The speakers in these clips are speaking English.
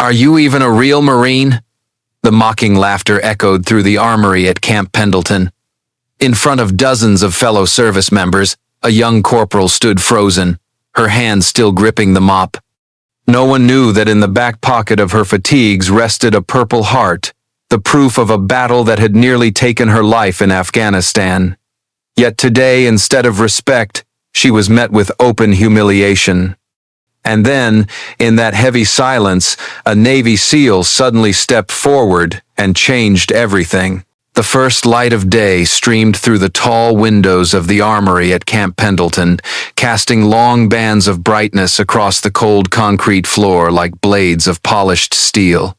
Are you even a real Marine? The mocking laughter echoed through the armory at Camp Pendleton. In front of dozens of fellow service members, a young corporal stood frozen, her hand still gripping the mop. No one knew that in the back pocket of her fatigues rested a Purple Heart, the proof of a battle that had nearly taken her life in Afghanistan. Yet today, instead of respect, she was met with open humiliation. And then, in that heavy silence, a Navy SEAL suddenly stepped forward and changed everything. The first light of day streamed through the tall windows of the armory at Camp Pendleton, casting long bands of brightness across the cold concrete floor like blades of polished steel.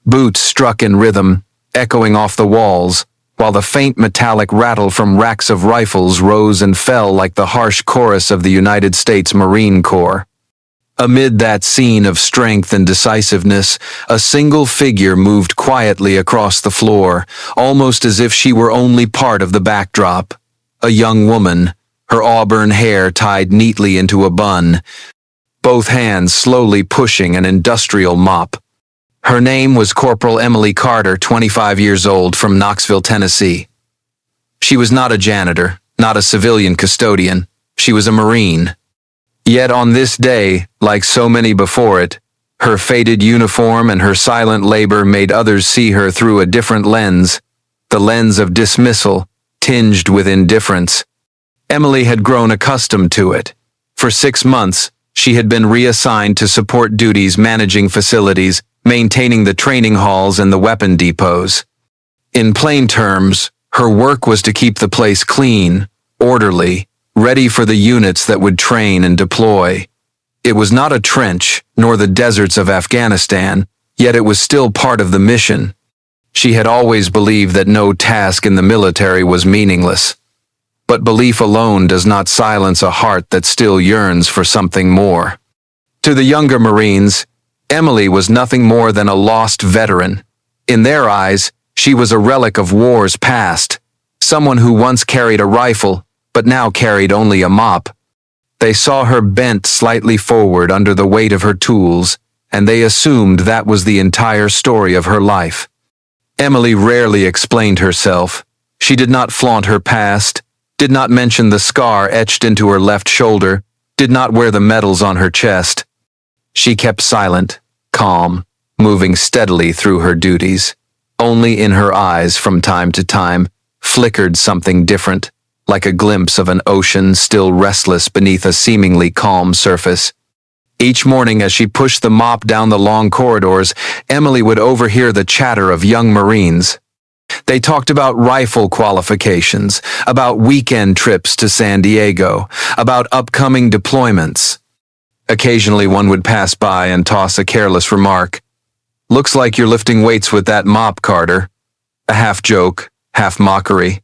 Boots struck in rhythm, echoing off the walls, while the faint metallic rattle from racks of rifles rose and fell like the harsh chorus of the United States Marine Corps. Amid that scene of strength and decisiveness, a single figure moved quietly across the floor, almost as if she were only part of the backdrop. A young woman, her auburn hair tied neatly into a bun, both hands slowly pushing an industrial mop. Her name was Corporal Emily Carter, 25 years old, from Knoxville, Tennessee. She was not a janitor, not a civilian custodian. She was a Marine. Yet on this day, like so many before it, her faded uniform and her silent labor made others see her through a different lens, the lens of dismissal, tinged with indifference. Emily had grown accustomed to it. For 6 months, she had been reassigned to support duties managing facilities, maintaining the training halls and the weapon depots. In plain terms, her work was to keep the place clean, orderly, ready for the units that would train and deploy. It was not a trench, nor the deserts of Afghanistan, yet it was still part of the mission. She had always believed that no task in the military was meaningless. But belief alone does not silence a heart that still yearns for something more. To the younger Marines, Emily was nothing more than a lost veteran. In their eyes, she was a relic of wars past, someone who once carried a rifle, but now carried only a mop. They saw her bent slightly forward under the weight of her tools, and they assumed that was the entire story of her life. Emily rarely explained herself. She did not flaunt her past, did not mention the scar etched into her left shoulder, did not wear the medals on her chest. She kept silent, calm, moving steadily through her duties. Only in her eyes, from time to time, flickered something different, like a glimpse of an ocean still restless beneath a seemingly calm surface. Each morning as she pushed the mop down the long corridors, Emily would overhear the chatter of young Marines. They talked about rifle qualifications, about weekend trips to San Diego, about upcoming deployments. Occasionally one would pass by and toss a careless remark. "Looks like you're lifting weights with that mop, Carter." A half joke, half mockery.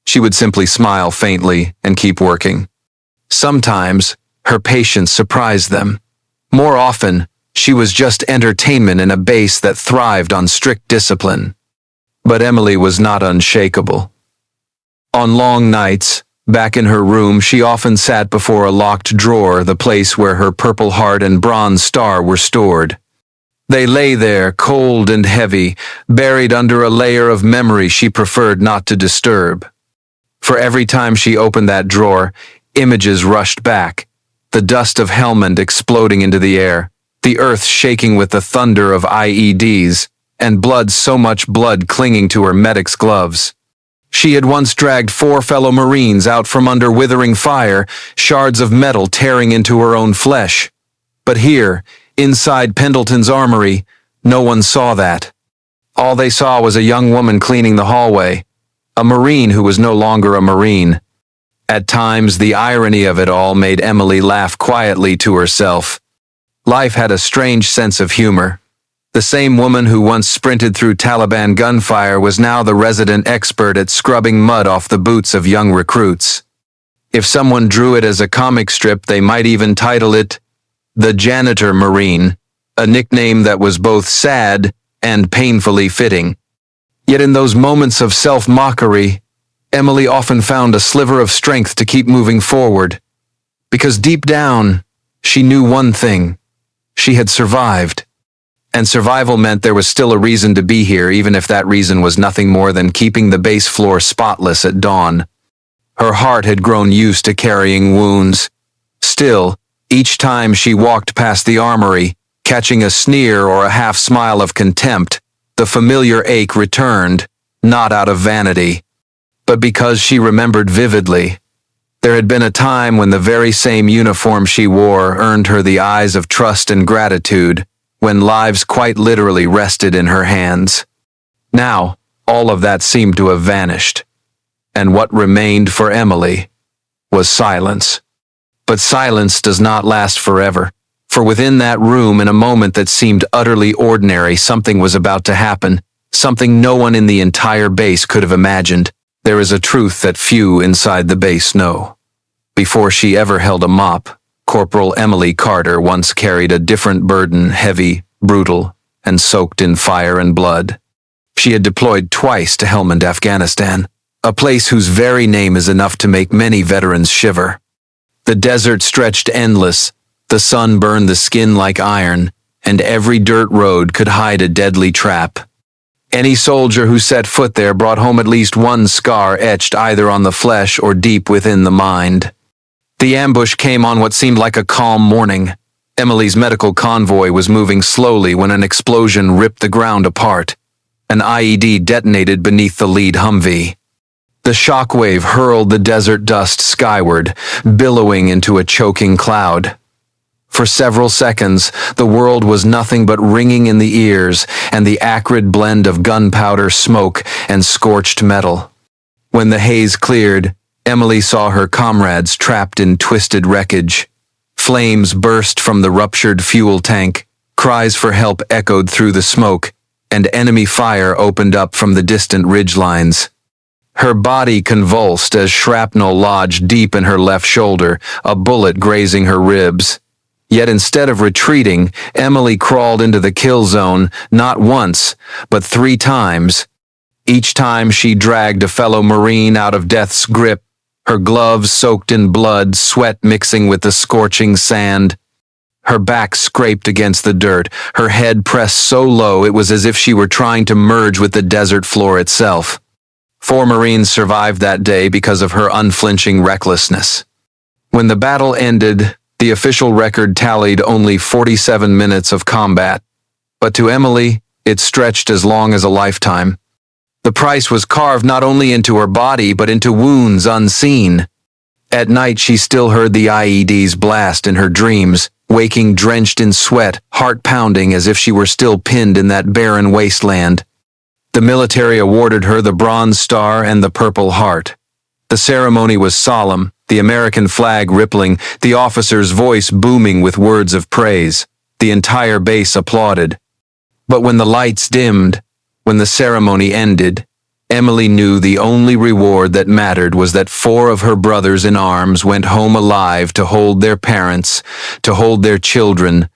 She would simply smile faintly and keep working. Sometimes, her patience surprised them. More often, she was just entertainment in a base that thrived on strict discipline. But Emily was not unshakable. On long nights, back in her room, she often sat before a locked drawer, the place where her Purple Heart and Bronze Star were stored. They lay there, cold and heavy, buried under a layer of memory she preferred not to disturb. For every time she opened that drawer, images rushed back, the dust of Helmand exploding into the air, the earth shaking with the thunder of IEDs, and so much blood clinging to her medic's gloves. She had once dragged 4 fellow Marines out from under withering fire, shards of metal tearing into her own flesh. But here, inside Pendleton's armory, no one saw that. All they saw was a young woman cleaning the hallway, a Marine who was no longer a Marine. At times, the irony of it all made Emily laugh quietly to herself. Life had a strange sense of humor. The same woman who once sprinted through Taliban gunfire was now the resident expert at scrubbing mud off the boots of young recruits. If someone drew it as a comic strip, they might even title it The Janitor Marine, a nickname that was both sad and painfully fitting. Yet in those moments of self-mockery, Emily often found a sliver of strength to keep moving forward. Because deep down, she knew one thing. She had survived. And survival meant there was still a reason to be here, even if that reason was nothing more than keeping the base floor spotless at dawn. Her heart had grown used to carrying wounds. Still, each time she walked past the armory, catching a sneer or a half smile of contempt, the familiar ache returned, not out of vanity, but because she remembered vividly. There had been a time when the very same uniform she wore earned her the eyes of trust and gratitude, when lives quite literally rested in her hands. Now, all of that seemed to have vanished, and what remained for Emily was silence. But silence does not last forever, for within that room, in a moment that seemed utterly ordinary, something was about to happen, something no one in the entire base could have imagined. There is a truth that few inside the base know. Before she ever held a mop, Corporal Emily Carter once carried a different burden, heavy, brutal, and soaked in fire and blood. She had deployed twice to Helmand, Afghanistan, a place whose very name is enough to make many veterans shiver. The desert stretched endless, the sun burned the skin like iron, and every dirt road could hide a deadly trap. Any soldier who set foot there brought home at least one scar etched either on the flesh or deep within the mind. The ambush came on what seemed like a calm morning. Emily's medical convoy was moving slowly when an explosion ripped the ground apart. An IED detonated beneath the lead Humvee. The shockwave hurled the desert dust skyward, billowing into a choking cloud. For several seconds, the world was nothing but ringing in the ears and the acrid blend of gunpowder, smoke, and scorched metal. When the haze cleared, Emily saw her comrades trapped in twisted wreckage. Flames burst from the ruptured fuel tank, cries for help echoed through the smoke, and enemy fire opened up from the distant ridgelines. Her body convulsed as shrapnel lodged deep in her left shoulder, a bullet grazing her ribs. Yet instead of retreating, Emily crawled into the kill zone, not once, but 3 times. Each time she dragged a fellow Marine out of death's grip, her gloves soaked in blood, sweat mixing with the scorching sand. Her back scraped against the dirt, her head pressed so low it was as if she were trying to merge with the desert floor itself. 4 Marines survived that day because of her unflinching recklessness. When the battle ended, the official record tallied only 47 minutes of combat, but to Emily, it stretched as long as a lifetime. The price was carved not only into her body, but into wounds unseen. At night, she still heard the IEDs blast in her dreams, waking drenched in sweat, heart pounding as if she were still pinned in that barren wasteland. The military awarded her the Bronze Star and the Purple Heart. The ceremony was solemn, the American flag rippling, the officer's voice booming with words of praise. The entire base applauded. But when the lights dimmed, when the ceremony ended, Emily knew the only reward that mattered was that 4 of her brothers in arms went home alive to hold their parents, to hold their children,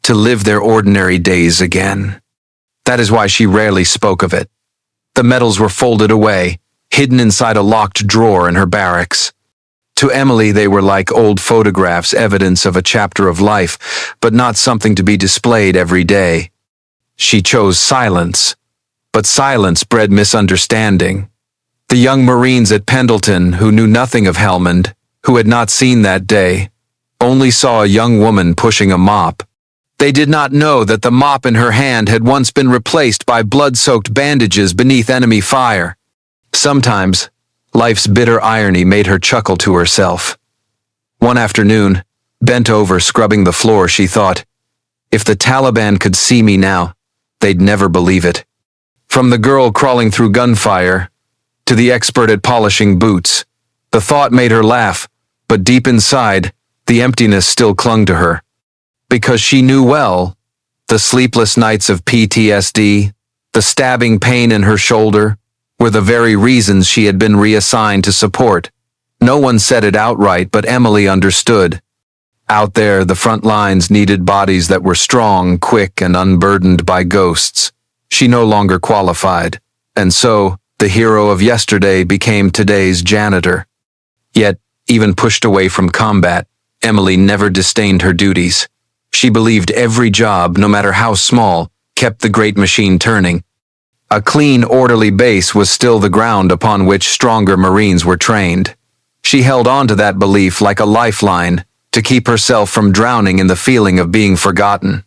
to live their ordinary days again. That is why she rarely spoke of it. The medals were folded away, hidden inside a locked drawer in her barracks. To Emily, they were like old photographs, evidence of a chapter of life, but not something to be displayed every day. She chose silence. But silence bred misunderstanding. The young Marines at Pendleton, who knew nothing of Helmand, who had not seen that day, only saw a young woman pushing a mop. They did not know that the mop in her hand had once been replaced by blood-soaked bandages beneath enemy fire. Sometimes, life's bitter irony made her chuckle to herself. One afternoon, bent over scrubbing the floor, she thought, if the Taliban could see me now, they'd never believe it. From the girl crawling through gunfire to the expert at polishing boots, the thought made her laugh, but deep inside, the emptiness still clung to her. Because she knew well, the sleepless nights of PTSD, the stabbing pain in her shoulder, were the very reasons she had been reassigned to support. No one said it outright, but Emily understood. Out there, the front lines needed bodies that were strong, quick, and unburdened by ghosts. She no longer qualified, and so, the hero of yesterday became today's janitor. Yet, even pushed away from combat, Emily never disdained her duties. She believed every job, no matter how small, kept the great machine turning. A clean, orderly base was still the ground upon which stronger Marines were trained. She held on to that belief like a lifeline to keep herself from drowning in the feeling of being forgotten.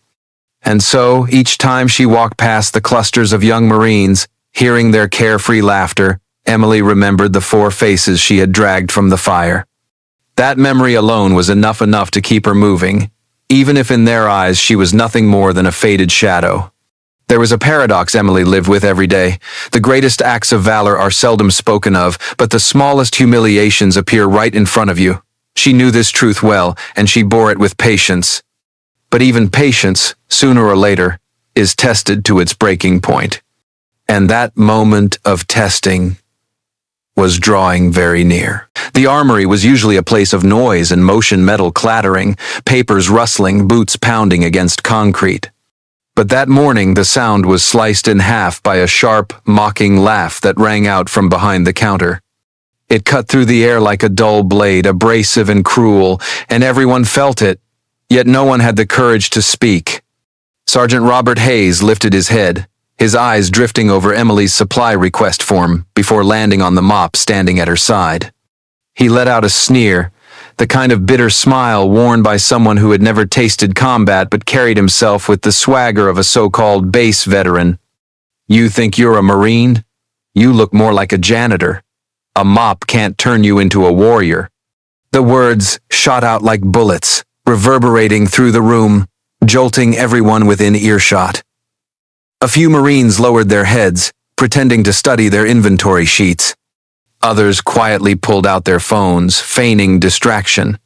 And so, each time she walked past the clusters of young Marines, hearing their carefree laughter, Emily remembered the 4 faces she had dragged from the fire. That memory alone was enough to keep her moving, even if in their eyes she was nothing more than a faded shadow. There was a paradox Emily lived with every day. The greatest acts of valor are seldom spoken of, but the smallest humiliations appear right in front of you. She knew this truth well, and she bore it with patience. But even patience, sooner or later, is tested to its breaking point. And that moment of testing was drawing very near. The armory was usually a place of noise and motion, metal clattering, papers rustling, boots pounding against concrete. But that morning the sound was sliced in half by a sharp, mocking laugh that rang out from behind the counter. It cut through the air like a dull blade, abrasive and cruel, and everyone felt it, yet no one had the courage to speak. Sergeant Robert Hayes lifted his head, his eyes drifting over Emily's supply request form before landing on the mop standing at her side. He let out a sneer, the kind of bitter smile worn by someone who had never tasted combat but carried himself with the swagger of a so-called base veteran. "You think you're a Marine? You look more like a janitor. A mop can't turn you into a warrior." The words shot out like bullets, reverberating through the room, jolting everyone within earshot. A few Marines lowered their heads, pretending to study their inventory sheets. Others quietly pulled out their phones, feigning distraction.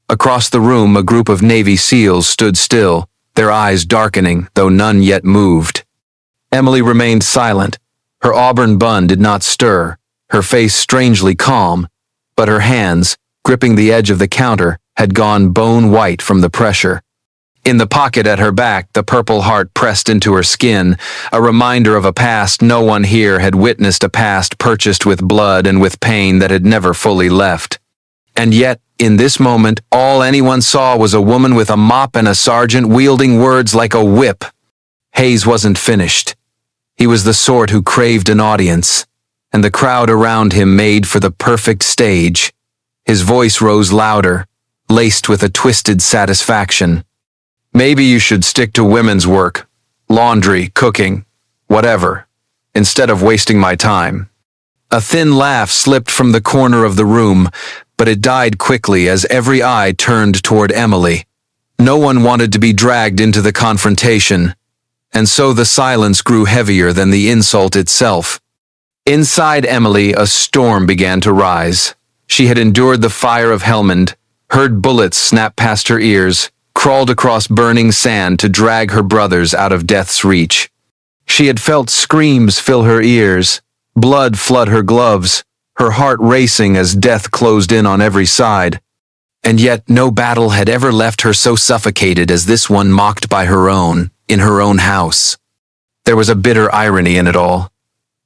Across the room, a group of Navy SEALs stood still, their eyes darkening, though none yet moved. Emily remained silent. Her auburn bun did not stir, her face strangely calm, but her hands, gripping the edge of the counter, had gone bone white from the pressure. In the pocket at her back, the Purple Heart pressed into her skin, a reminder of a past no one here had witnessed, a past purchased with blood and with pain that had never fully left. And yet, in this moment, all anyone saw was a woman with a mop and a sergeant wielding words like a whip. Hayes wasn't finished. He was the sort who craved an audience, and the crowd around him made for the perfect stage. His voice rose louder, laced with a twisted satisfaction. "Maybe you should stick to women's work, laundry, cooking, whatever, instead of wasting my time." A thin laugh slipped from the corner of the room, but it died quickly as every eye turned toward Emily. No one wanted to be dragged into the confrontation, and so the silence grew heavier than the insult itself. Inside Emily, a storm began to rise. She had endured the fire of Helmand, heard bullets snap past her ears, crawled across burning sand to drag her brothers out of death's reach. She had felt screams fill her ears, blood flood her gloves, her heart racing as death closed in on every side. And yet no battle had ever left her so suffocated as this one, mocked by her own, in her own house. There was a bitter irony in it all.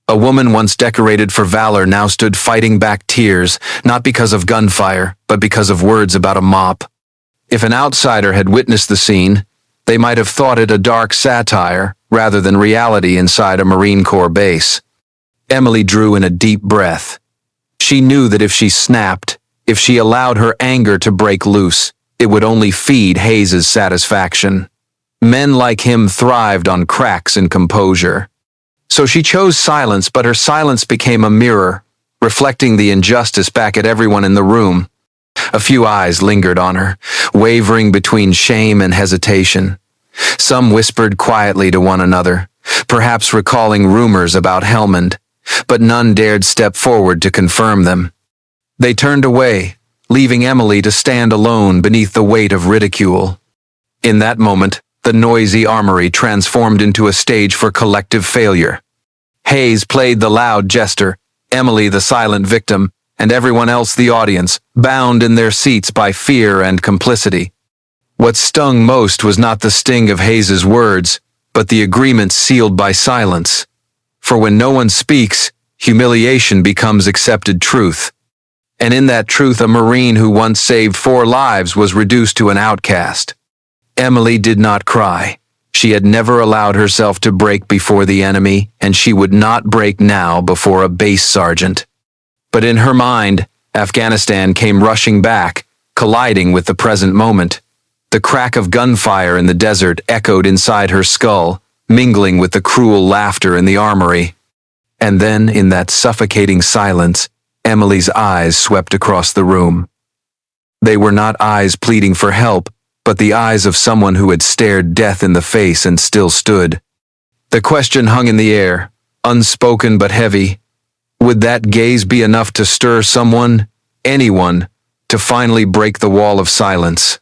A woman once decorated for valor now stood fighting back tears, not because of gunfire, but because of words about a mop. If an outsider had witnessed the scene, they might have thought it a dark satire rather than reality inside a Marine Corps base. Emily drew in a deep breath. She knew that if she snapped, if she allowed her anger to break loose, it would only feed Hayes's satisfaction. Men like him thrived on cracks in composure. So she chose silence, but her silence became a mirror, reflecting the injustice back at everyone in the room. A few eyes lingered on her, wavering between shame and hesitation. Some whispered quietly to one another, perhaps recalling rumors about Helmand, but none dared step forward to confirm them. They turned away, leaving Emily to stand alone beneath the weight of ridicule. In that moment, the noisy armory transformed into a stage for collective failure. Hayes played the loud jester, Emily the silent victim, and everyone else the audience, bound in their seats by fear and complicity. What stung most was not the sting of Hayes's words, but the agreement sealed by silence. For when no one speaks, humiliation becomes accepted truth. And in that truth, a Marine who once saved 4 lives was reduced to an outcast. Emily did not cry. She had never allowed herself to break before the enemy, and she would not break now before a base sergeant. But in her mind, Afghanistan came rushing back, colliding with the present moment. The crack of gunfire in the desert echoed inside her skull, mingling with the cruel laughter in the armory. And then, in that suffocating silence, Emily's eyes swept across the room. They were not eyes pleading for help, but the eyes of someone who had stared death in the face and still stood. The question hung in the air, unspoken but heavy. Would that gaze be enough to stir someone, anyone, to finally break the wall of silence?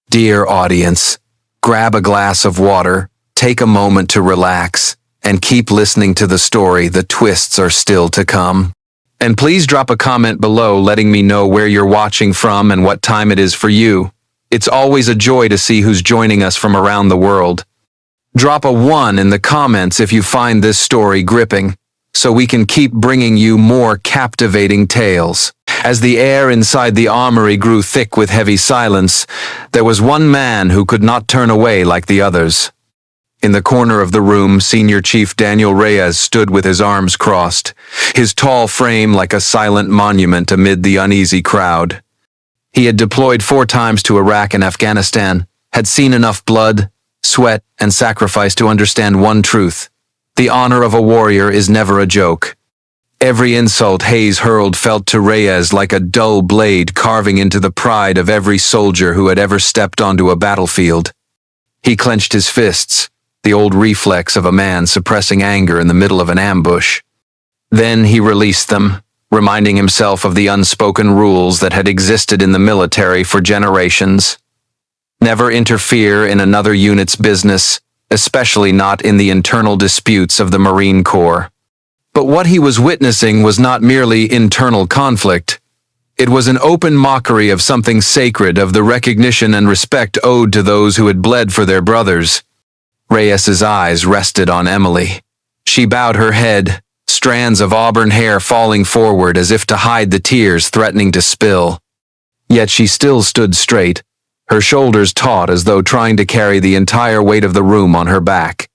Dear audience, grab a glass of water, take a moment to relax, and keep listening to the story. The twists are still to come. And please drop a comment below letting me know where you're watching from and what time it is for you. It's always a joy to see who's joining us from around the world. Drop a 1 in the comments if you find this story gripping, so we can keep bringing you more captivating tales. As the air inside the armory grew thick with heavy silence, there was one man who could not turn away like the others. In the corner of the room, Senior Chief Daniel Reyes stood with his arms crossed, his tall frame like a silent monument amid the uneasy crowd. He had deployed 4 times to Iraq and Afghanistan, had seen enough blood, sweat, and sacrifice to understand one truth. The honor of a warrior is never a joke. Every insult Hayes hurled felt to Reyes like a dull blade carving into the pride of every soldier who had ever stepped onto a battlefield. He clenched his fists, the old reflex of a man suppressing anger in the middle of an ambush. Then he released them, reminding himself of the unspoken rules that had existed in the military for generations. Never interfere in another unit's business, especially not in the internal disputes of the Marine Corps. But what he was witnessing was not merely internal conflict. It was an open mockery of something sacred, of the recognition and respect owed to those who had bled for their brothers. Reyes's eyes rested on Emily. She bowed her head, strands of auburn hair falling forward as if to hide the tears threatening to spill. Yet she still stood straight, her shoulders taut as though trying to carry the entire weight of the room on her back.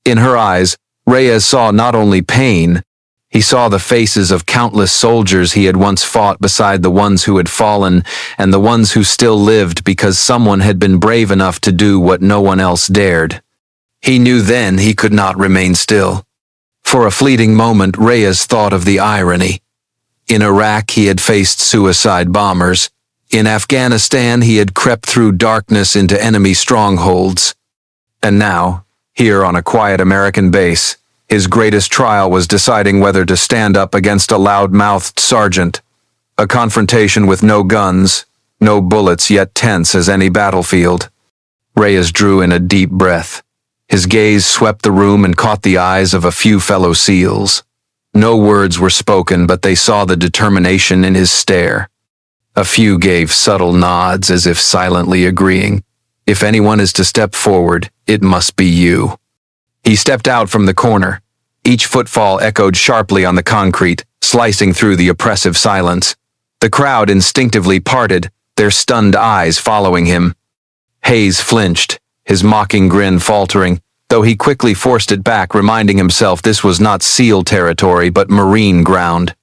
In her eyes, Reyes saw not only pain, he saw the faces of countless soldiers he had once fought beside the ones who had fallen and the ones who still lived because someone had been brave enough to do what no one else dared. He knew then he could not remain still. For a fleeting moment, Reyes thought of the irony. In Iraq, he had faced suicide bombers. In Afghanistan, he had crept through darkness into enemy strongholds. And now, here on a quiet American base, his greatest trial was deciding whether to stand up against a loud-mouthed sergeant. A confrontation with no guns, no bullets, yet tense as any battlefield. Reyes drew in a deep breath. His gaze swept the room and caught the eyes of a few fellow SEALs. No words were spoken, but they saw the determination in his stare. A few gave subtle nods as if silently agreeing. If anyone is to step forward, it must be you. He stepped out from the corner. Each footfall echoed sharply on the concrete, slicing through the oppressive silence. The crowd instinctively parted, their stunned eyes following him. Hayes flinched, his mocking grin faltering, though he quickly forced it back, reminding himself this was not SEAL territory but Marine ground.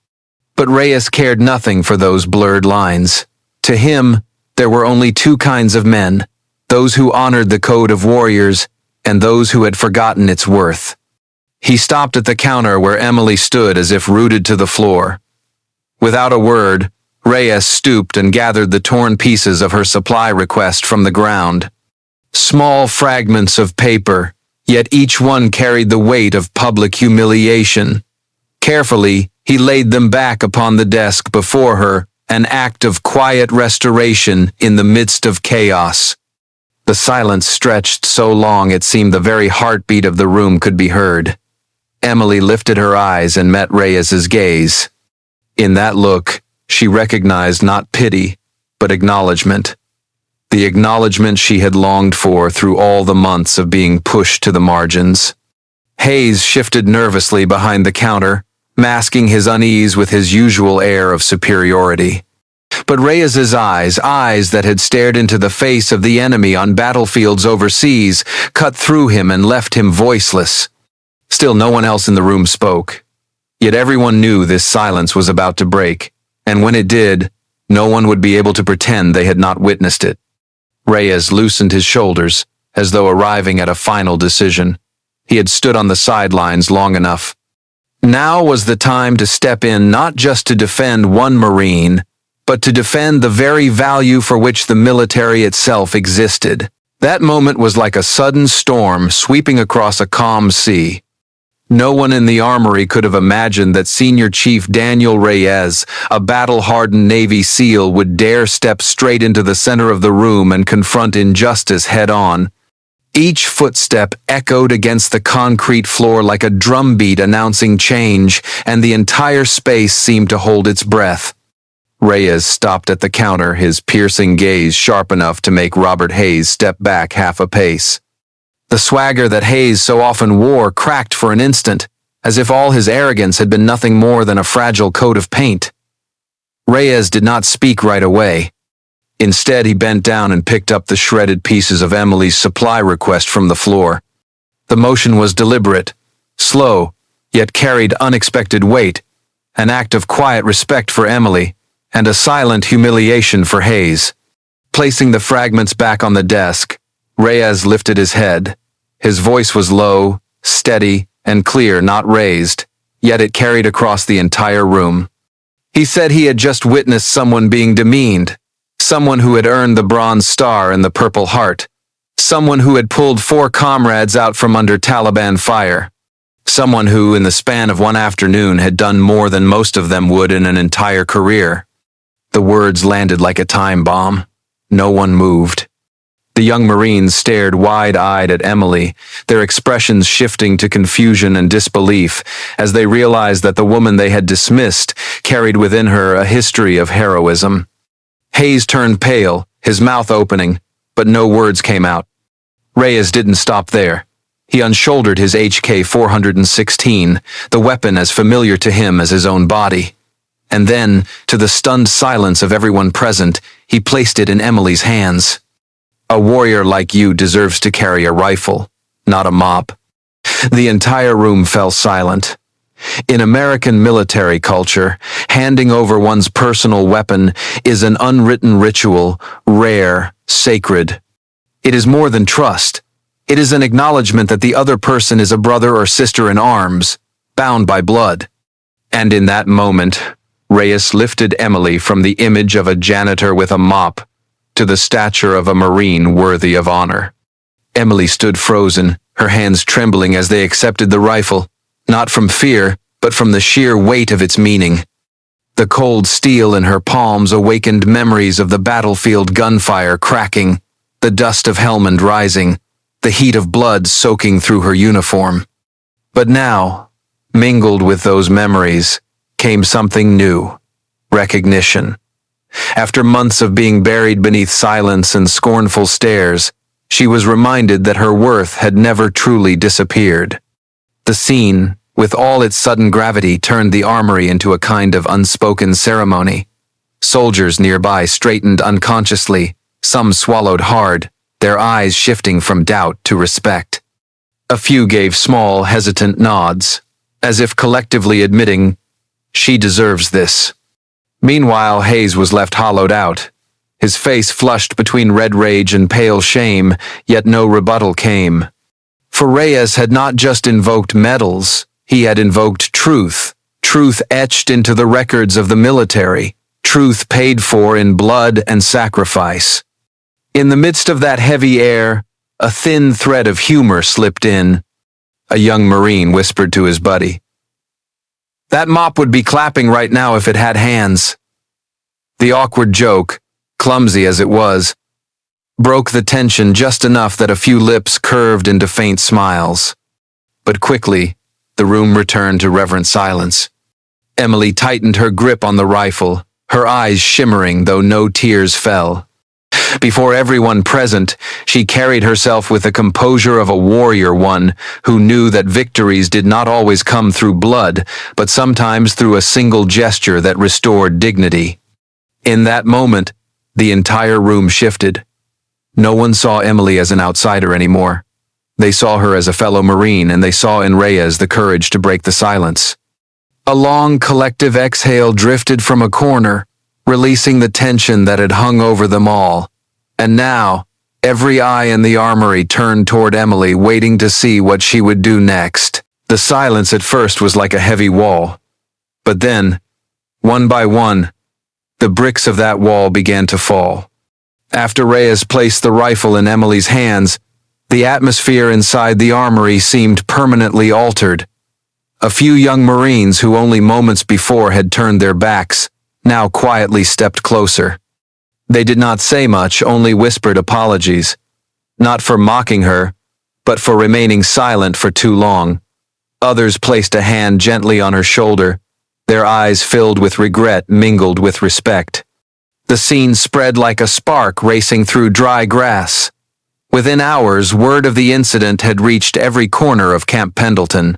But Reyes cared nothing for those blurred lines. To him, there were only 2 kinds of men, those who honored the code of warriors and those who had forgotten its worth. He stopped at the counter where Emily stood as if rooted to the floor. Without a word, Reyes stooped and gathered the torn pieces of her supply request from the ground. Small fragments of paper, yet each one carried the weight of public humiliation. Carefully, he laid them back upon the desk before her, an act of quiet restoration in the midst of chaos. The silence stretched so long it seemed the very heartbeat of the room could be heard. Emily lifted her eyes and met Reyes's gaze. In that look, she recognized not pity, but acknowledgement. The acknowledgement she had longed for through all the months of being pushed to the margins. Hayes shifted nervously behind the counter, masking his unease with his usual air of superiority. But Reyes's eyes that had stared into the face of the enemy on battlefields overseas, cut through him and left him voiceless. Still, no one else in the room spoke. Yet everyone knew this silence was about to break, and when it did, no one would be able to pretend they had not witnessed it. Reyes loosened his shoulders, as though arriving at a final decision. He had stood on the sidelines long enough. Now was the time to step in, not just to defend one Marine, but to defend the very value for which the military itself existed. That moment was like a sudden storm sweeping across a calm sea. No one in the armory could have imagined that Senior Chief Daniel Reyes, a battle-hardened Navy SEAL, would dare step straight into the center of the room and confront injustice head-on. Each footstep echoed against the concrete floor like a drumbeat announcing change, and the entire space seemed to hold its breath. Reyes stopped at the counter, his piercing gaze sharp enough to make Robert Hayes step back half a pace. The swagger that Hayes so often wore cracked for an instant, as if all his arrogance had been nothing more than a fragile coat of paint. Reyes did not speak right away. Instead, he bent down and picked up the shredded pieces of Emily's supply request from the floor. The motion was deliberate, slow, yet carried unexpected weight, an act of quiet respect for Emily, and a silent humiliation for Hayes. Placing the fragments back on the desk, Reyes lifted his head. His voice was low, steady, and clear, not raised, yet it carried across the entire room. He said he had just witnessed someone being demeaned, someone who had earned the Bronze Star and the Purple Heart, someone who had pulled 4 comrades out from under Taliban fire, someone who, in the span of one afternoon, had done more than most of them would in an entire career. The words landed like a time bomb. No one moved. The young Marines stared wide-eyed at Emily, their expressions shifting to confusion and disbelief as they realized that the woman they had dismissed carried within her a history of heroism. Hayes turned pale, his mouth opening, but no words came out. Reyes didn't stop there. He unshouldered his HK-416, the weapon as familiar to him as his own body. And then, to the stunned silence of everyone present, he placed it in Emily's hands. A warrior like you deserves to carry a rifle, not a mop. The entire room fell silent. In American military culture, handing over one's personal weapon is an unwritten ritual, rare, sacred. It is more than trust. It is an acknowledgement that the other person is a brother or sister in arms, bound by blood. And in that moment, Reyes lifted Emily from the image of a janitor with a mop to the stature of a Marine worthy of honor. Emily stood frozen, her hands trembling as they accepted the rifle, not from fear, but from the sheer weight of its meaning. The cold steel in her palms awakened memories of the battlefield gunfire cracking, the dust of Helmand rising, the heat of blood soaking through her uniform. But now, mingled with those memories, came something new: recognition. After months of being buried beneath silence and scornful stares, she was reminded that her worth had never truly disappeared. The scene, with all its sudden gravity, turned the armory into a kind of unspoken ceremony. Soldiers nearby straightened unconsciously, some swallowed hard, their eyes shifting from doubt to respect. A few gave small, hesitant nods, as if collectively admitting, "She deserves this." Meanwhile, Hayes was left hollowed out, his face flushed between red rage and pale shame, yet no rebuttal came. For Reyes had not just invoked medals, he had invoked truth, truth etched into the records of the military, truth paid for in blood and sacrifice. In the midst of that heavy air, a thin thread of humor slipped in. A young Marine whispered to his buddy, "That mop would be clapping right now if it had hands." The awkward joke, clumsy as it was, broke the tension just enough that a few lips curved into faint smiles. But quickly, the room returned to reverent silence. Emily tightened her grip on the rifle, her eyes shimmering though no tears fell. Before everyone present, she carried herself with the composure of a warrior, one who knew that victories did not always come through blood, but sometimes through a single gesture that restored dignity. In that moment, the entire room shifted. No one saw Emily as an outsider anymore. They saw her as a fellow Marine, and they saw in Reyes the courage to break the silence. A long collective exhale drifted from a corner, releasing the tension that had hung over them all. And now, every eye in the armory turned toward Emily, waiting to see what she would do next. The silence at first was like a heavy wall. But then, one by one, the bricks of that wall began to fall. After Reyes placed the rifle in Emily's hands, the atmosphere inside the armory seemed permanently altered. A few young Marines who only moments before had turned their backs now quietly stepped closer. They did not say much, only whispered apologies, not for mocking her, but for remaining silent for too long. Others placed a hand gently on her shoulder, their eyes filled with regret mingled with respect. The scene spread like a spark racing through dry grass. Within hours, word of the incident had reached every corner of Camp Pendleton.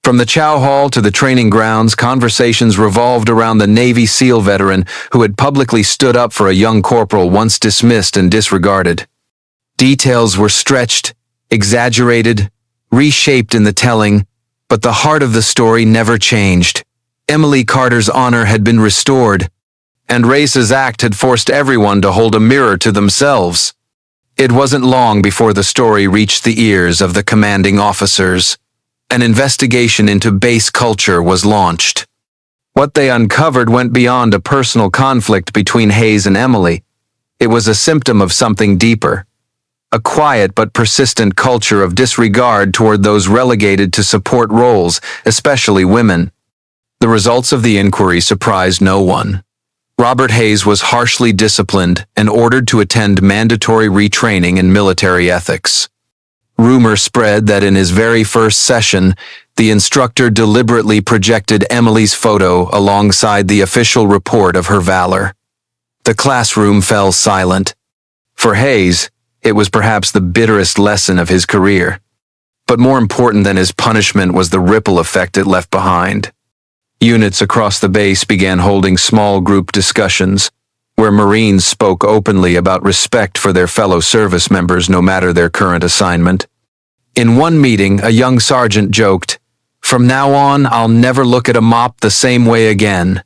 From the chow hall to the training grounds, conversations revolved around the Navy SEAL veteran who had publicly stood up for a young corporal once dismissed and disregarded. Details were stretched, exaggerated, reshaped in the telling, but the heart of the story never changed. Emily Carter's honor had been restored, and Reyes's act had forced everyone to hold a mirror to themselves. It wasn't long before the story reached the ears of the commanding officers. An investigation into base culture was launched. What they uncovered went beyond a personal conflict between Hayes and Emily. It was a symptom of something deeper. A quiet but persistent culture of disregard toward those relegated to support roles, especially women. The results of the inquiry surprised no one. Robert Hayes was harshly disciplined and ordered to attend mandatory retraining in military ethics. Rumor spread that in his very first session, the instructor deliberately projected Emily's photo alongside the official report of her valor. The classroom fell silent. For Hayes, it was perhaps the bitterest lesson of his career. But more important than his punishment was the ripple effect it left behind. Units across the base began holding small group discussions, where Marines spoke openly about respect for their fellow service members no matter their current assignment. In one meeting, a young sergeant joked, "From now on, I'll never look at a mop the same way again."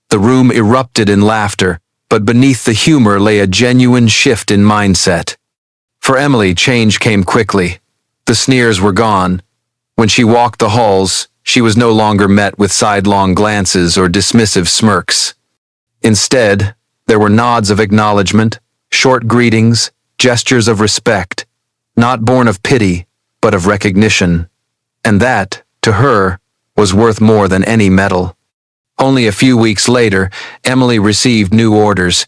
The room erupted in laughter, but beneath the humor lay a genuine shift in mindset. For Emily, change came quickly. The sneers were gone. When she walked the halls, she was no longer met with sidelong glances or dismissive smirks. Instead, there were nods of acknowledgement, short greetings, gestures of respect, not born of pity, but of recognition. And that, to her, was worth more than any medal. Only a few weeks later, Emily received new orders: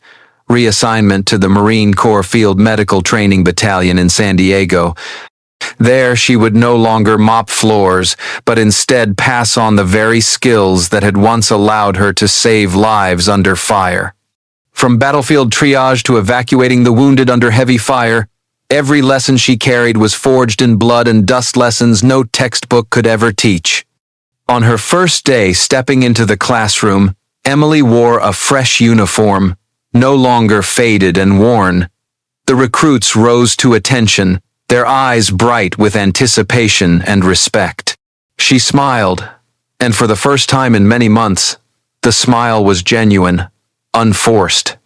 reassignment to the Marine Corps Field Medical Training Battalion in San Diego. There, she would no longer mop floors, but instead pass on the very skills that had once allowed her to save lives under fire. From battlefield triage to evacuating the wounded under heavy fire, every lesson she carried was forged in blood and dust, lessons no textbook could ever teach. On her first day stepping into the classroom, Emily wore a fresh uniform, no longer faded and worn. The recruits rose to attention, their eyes bright with anticipation and respect. She smiled, and for the first time in many months, the smile was genuine, unforced.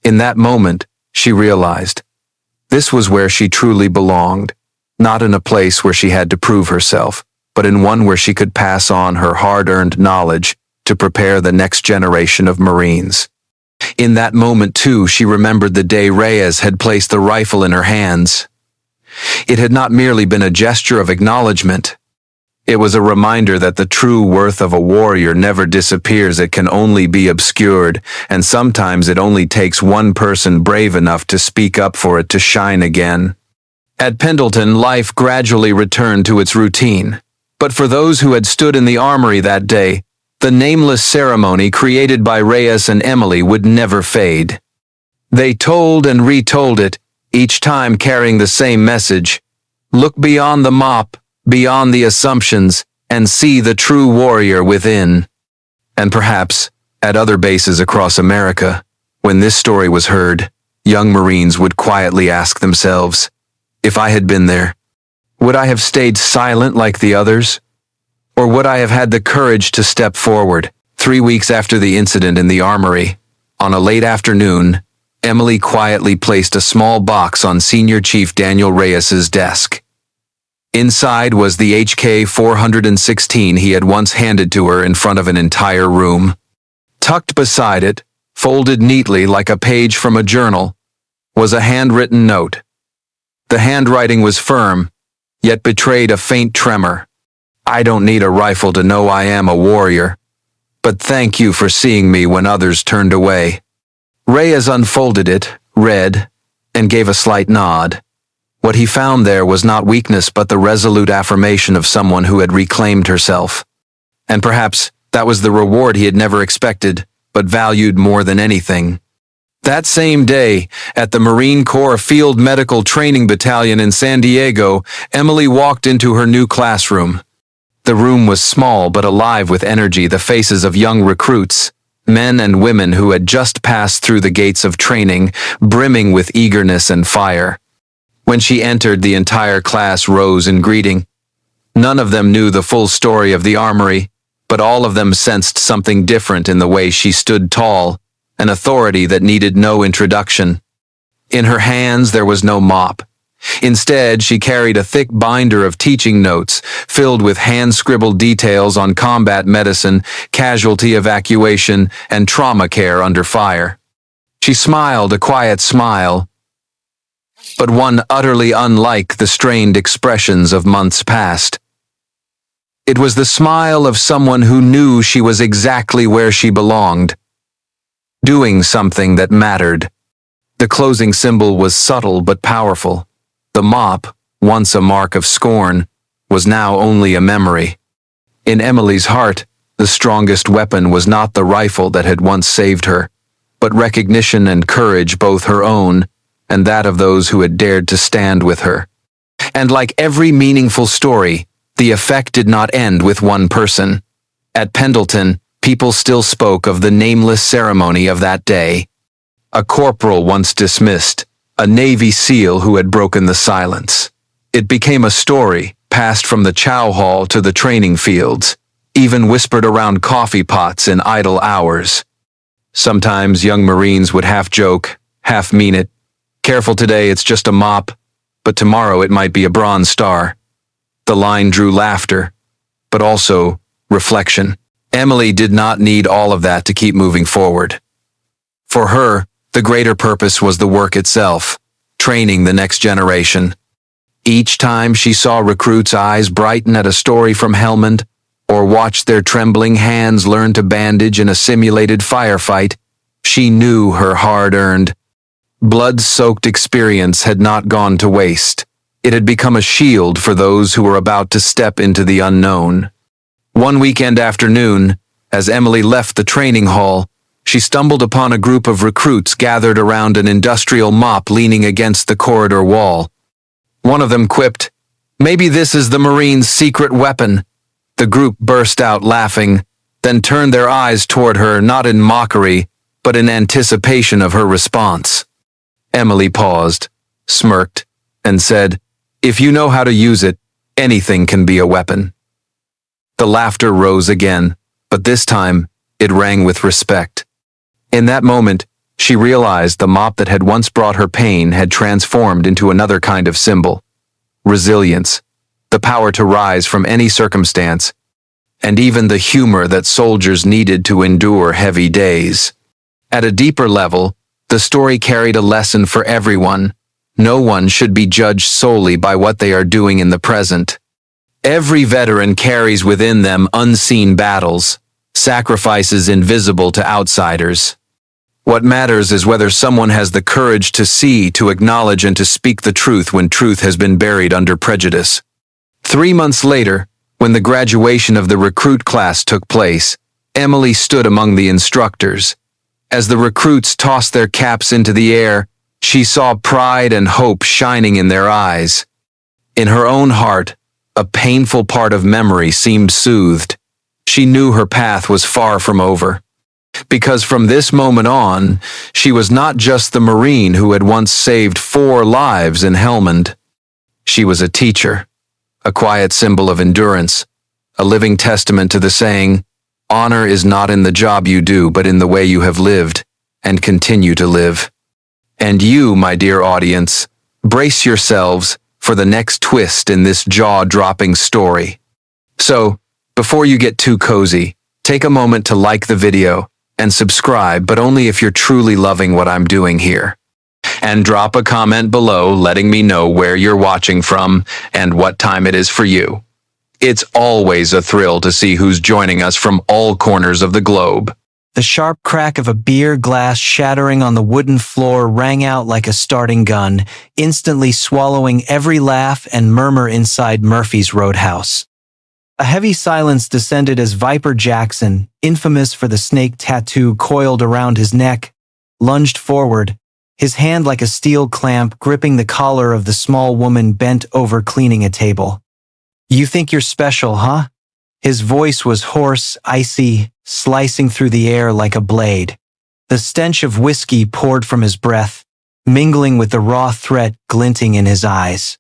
In that moment, she realized, this was where she truly belonged, not in a place where she had to prove herself, but in one where she could pass on her hard-earned knowledge to prepare the next generation of Marines. In that moment, too, she remembered the day Reyes had placed the rifle in her hands. It had not merely been a gesture of acknowledgement. It was a reminder that the true worth of a warrior never disappears. It can only be obscured, and sometimes it only takes one person brave enough to speak up for it to shine again. At Pendleton, life gradually returned to its routine. But for those who had stood in the armory that day, the nameless ceremony created by Reyes and Emily would never fade. They told and retold it, each time carrying the same message: look beyond the mop, beyond the assumptions, and see the true warrior within. And perhaps, at other bases across America, When this story was heard, young Marines would quietly ask themselves, if I had been there, would I have stayed silent like the others? Or would I have had the courage to step forward? 3 weeks after the incident in the armory, on a late afternoon, Emily quietly placed a small box on Senior Chief Daniel Reyes's desk. Inside was the HK-416 he had once handed to her in front of an entire room. Tucked beside it, folded neatly like a page from a journal, was a handwritten note. The handwriting was firm, yet betrayed a faint tremor. I don't need a rifle to know I am a warrior, but thank you for seeing me when others turned away. Reyes unfolded it, read, and gave a slight nod. What he found there was not weakness but the resolute affirmation of someone who had reclaimed herself. And perhaps that was the reward he had never expected, but valued more than anything. That same day, at the Marine Corps Field Medical Training Battalion in San Diego, Emily walked into her new classroom. The room was small but alive with energy, the faces of young recruits, men and women who had just passed through the gates of training, brimming with eagerness and fire. When she entered, the entire class rose in greeting. None of them knew the full story of the armory, but all of them sensed something different in the way she stood tall, an authority that needed no introduction. In her hands there was no mop. Instead, she carried a thick binder of teaching notes filled with hand-scribbled details on combat medicine, casualty evacuation, and trauma care under fire. She smiled a quiet smile, but one utterly unlike the strained expressions of months past. It was the smile of someone who knew she was exactly where she belonged, doing something that mattered. The closing symbol was subtle but powerful. The mop, once a mark of scorn, was now only a memory. In Emily's heart, the strongest weapon was not the rifle that had once saved her, but recognition and courage, both her own and that of those who had dared to stand with her. And like every meaningful story, the effect did not end with one person. At Pendleton, people still spoke of the nameless ceremony of that day. A corporal once dismissed, a Navy SEAL who had broken the silence. It became a story, passed from the chow hall to the training fields, even whispered around coffee pots in idle hours. Sometimes young Marines would half joke, half mean it. Careful today, it's just a mop, but tomorrow it might be a Bronze Star. The line drew laughter, but also reflection. Emily did not need all of that to keep moving forward. For her, the greater purpose was the work itself, training the next generation. Each time she saw recruits' eyes brighten at a story from Helmand, or watched their trembling hands learn to bandage in a simulated firefight, she knew her hard-earned, blood-soaked experience had not gone to waste. It had become a shield for those who were about to step into the unknown. One weekend afternoon, as Emily left the training hall, she stumbled upon a group of recruits gathered around an industrial mop leaning against the corridor wall. One of them quipped, "Maybe this is the Marine's secret weapon." The group burst out laughing, then turned their eyes toward her, not in mockery, but in anticipation of her response. Emily paused, smirked, and said, "If you know how to use it, anything can be a weapon." The laughter rose again, but this time it rang with respect. In that moment, she realized the mop that had once brought her pain had transformed into another kind of symbol: resilience, the power to rise from any circumstance, and even the humor that soldiers needed to endure heavy days. At a deeper level, the story carried a lesson for everyone. No one should be judged solely by what they are doing in the present. Every veteran carries within them unseen battles, sacrifices invisible to outsiders. What matters is whether someone has the courage to see, to acknowledge, and to speak the truth when truth has been buried under prejudice. 3 months later, when the graduation of the recruit class took place, Emily stood among the instructors. As the recruits tossed their caps into the air, she saw pride and hope shining in their eyes. In her own heart, a painful part of memory seemed soothed. She knew her path was far from over. Because from this moment on, she was not just the Marine who had once saved 4 lives in Helmand. She was a teacher, a quiet symbol of endurance, a living testament to the saying, "Honor is not in the job you do, but in the way you have lived and continue to live." And you, my dear audience, brace yourselves for the next twist in this jaw-dropping story. So, before you get too cozy, take a moment to like the video and subscribe, but only if you're truly loving what I'm doing here. And drop a comment below letting me know where you're watching from and what time it is for you. It's always a thrill to see who's joining us from all corners of the globe. The sharp crack of a beer glass shattering on the wooden floor rang out like a starting gun, instantly swallowing every laugh and murmur inside Murphy's Roadhouse. A heavy silence descended as Viper Jackson, infamous for the snake tattoo coiled around his neck, lunged forward, his hand like a steel clamp gripping the collar of the small woman bent over cleaning a table. "You think you're special, huh?" His voice was hoarse, icy, slicing through the air like a blade. The stench of whiskey poured from his breath, mingling with the raw threat glinting in his eyes.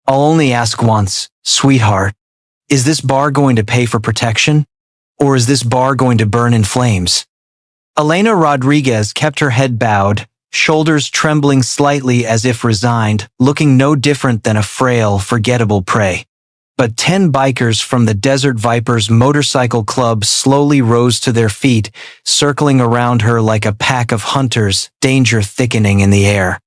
"I'll only ask once, sweetheart. Is this bar going to pay for protection? Or is this bar going to burn in flames?" Elena Rodriguez kept her head bowed, shoulders trembling slightly as if resigned, looking no different than a frail, forgettable prey. But 10 bikers from the Desert Vipers motorcycle club slowly rose to their feet, circling around her like a pack of hunters, danger thickening in the air.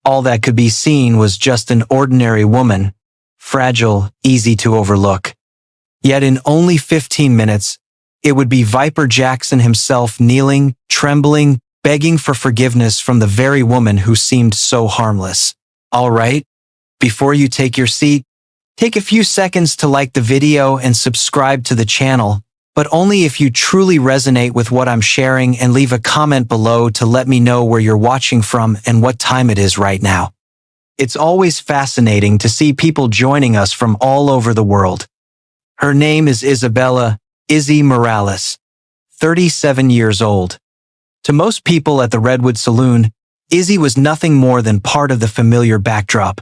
All that could be seen was just an ordinary woman, fragile, easy to overlook. Yet in only 15 minutes, it would be Viper Jackson himself kneeling, trembling, begging for forgiveness from the very woman who seemed so harmless. All right, before you take your seat, take a few seconds to like the video and subscribe to the channel, but only if you truly resonate with what I'm sharing, and leave a comment below to let me know where you're watching from and what time it is right now. It's always fascinating to see people joining us from all over the world. Her name is Isabella Izzy Morales, 37 years old. To most people at the Redwood Saloon, Izzy was nothing more than part of the familiar backdrop.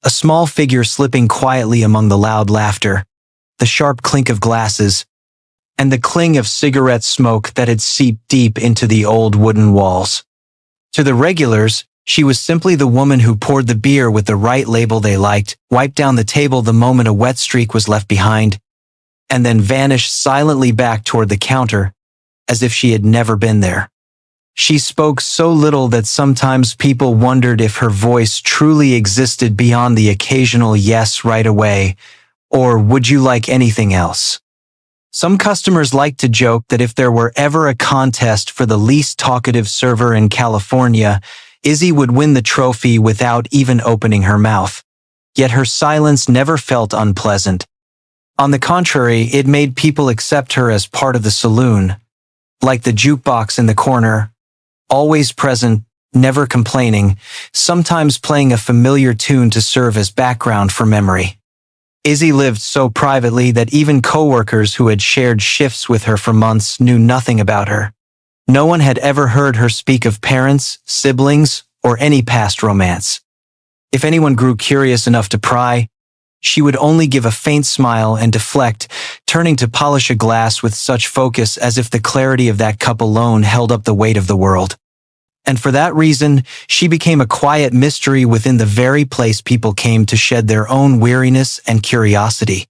A small figure slipping quietly among the loud laughter, the sharp clink of glasses, and the cling of cigarette smoke that had seeped deep into the old wooden walls. To the regulars, she was simply the woman who poured the beer with the right label they liked, wiped down the table the moment a wet streak was left behind, and then vanished silently back toward the counter, as if she had never been there. She spoke so little that sometimes people wondered if her voice truly existed beyond the occasional yes right away, or would you like anything else? Some customers liked to joke that if there were ever a contest for the least talkative server in California, Izzy would win the trophy without even opening her mouth. Yet her silence never felt unpleasant. On the contrary, it made people accept her as part of the saloon, like the jukebox in the corner, always present, never complaining, sometimes playing a familiar tune to serve as background for memory. Izzy lived so privately that even coworkers who had shared shifts with her for months knew nothing about her. No one had ever heard her speak of parents, siblings, or any past romance. If anyone grew curious enough to pry, she would only give a faint smile and deflect, turning to polish a glass with such focus as if the clarity of that cup alone held up the weight of the world. And for that reason, she became a quiet mystery within the very place people came to shed their own weariness and curiosity.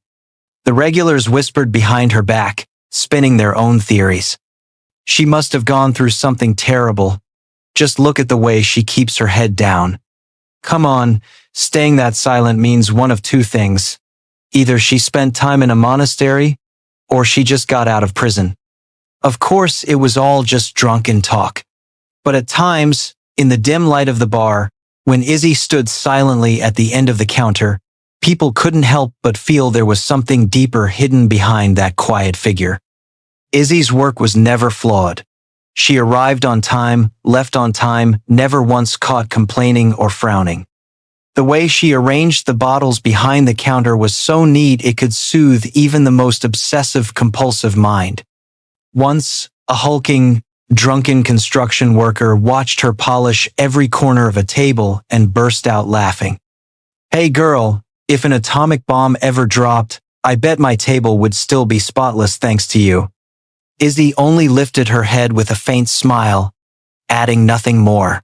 The regulars whispered behind her back, spinning their own theories. She must have gone through something terrible. Just look at the way she keeps her head down. Come on, staying that silent means one of two things. Either she spent time in a monastery, or she just got out of prison. Of course, it was all just drunken talk. But at times, in the dim light of the bar, when Izzy stood silently at the end of the counter, people couldn't help but feel there was something deeper hidden behind that quiet figure. Izzy's work was never flawed. She arrived on time, left on time, never once caught complaining or frowning. The way she arranged the bottles behind the counter was so neat it could soothe even the most obsessive-compulsive mind. Once, a hulking, drunken construction worker, watched her polish every corner of a table and burst out laughing. "Hey girl, if an atomic bomb ever dropped, I bet my table would still be spotless thanks to you." Izzy only lifted her head with a faint smile, adding nothing more.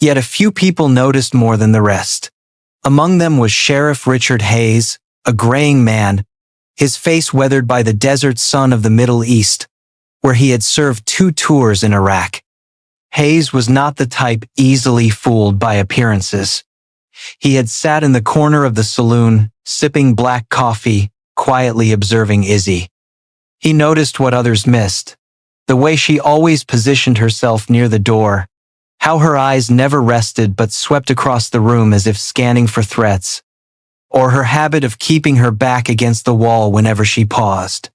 Yet a few people noticed more than the rest. Among them was Sheriff Richard Hayes, a graying man, his face weathered by the desert sun of the Middle East, where he had served 2 tours in Iraq. Hayes was not the type easily fooled by appearances. He had sat in the corner of the saloon, sipping black coffee, quietly observing Izzy. He noticed what others missed, the way she always positioned herself near the door, how her eyes never rested but swept across the room as if scanning for threats, or her habit of keeping her back against the wall whenever she paused.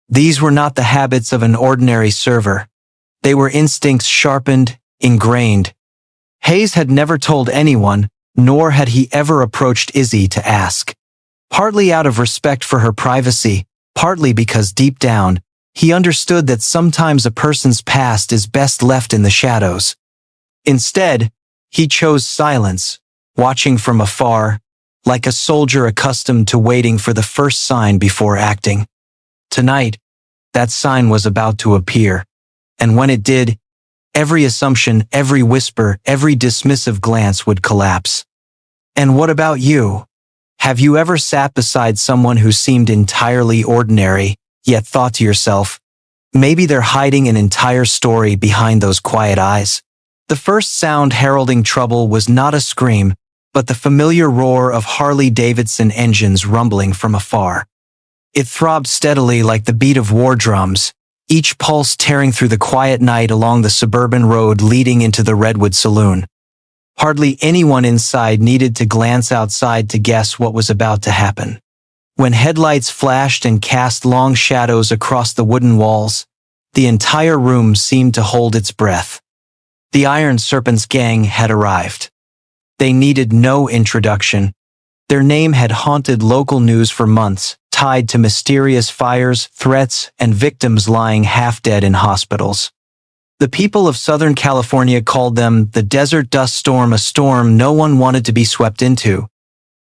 These were not the habits of an ordinary server. They were instincts sharpened, ingrained. Hayes had never told anyone, nor had he ever approached Izzy to ask. Partly out of respect for her privacy, partly because deep down, he understood that sometimes a person's past is best left in the shadows. Instead, he chose silence, watching from afar, like a soldier accustomed to waiting for the first sign before acting. Tonight, that sign was about to appear, and when it did, every assumption, every whisper, every dismissive glance would collapse. "And what about you? Have you ever sat beside someone who seemed entirely ordinary, yet thought to yourself, maybe they're hiding an entire story behind those quiet eyes?" The first sound heralding trouble was not a scream, but the familiar roar of Harley-Davidson engines rumbling from afar. It throbbed steadily like the beat of war drums, each pulse tearing through the quiet night along the suburban road leading into the Redwood Saloon. Hardly anyone inside needed to glance outside to guess what was about to happen. When headlights flashed and cast long shadows across the wooden walls, the entire room seemed to hold its breath. The Iron Serpent's gang had arrived. They needed no introduction. Their name had haunted local news for months, tied to mysterious fires, threats, and victims lying half-dead in hospitals. The people of Southern California called them the Desert Dust Storm, a storm no one wanted to be swept into.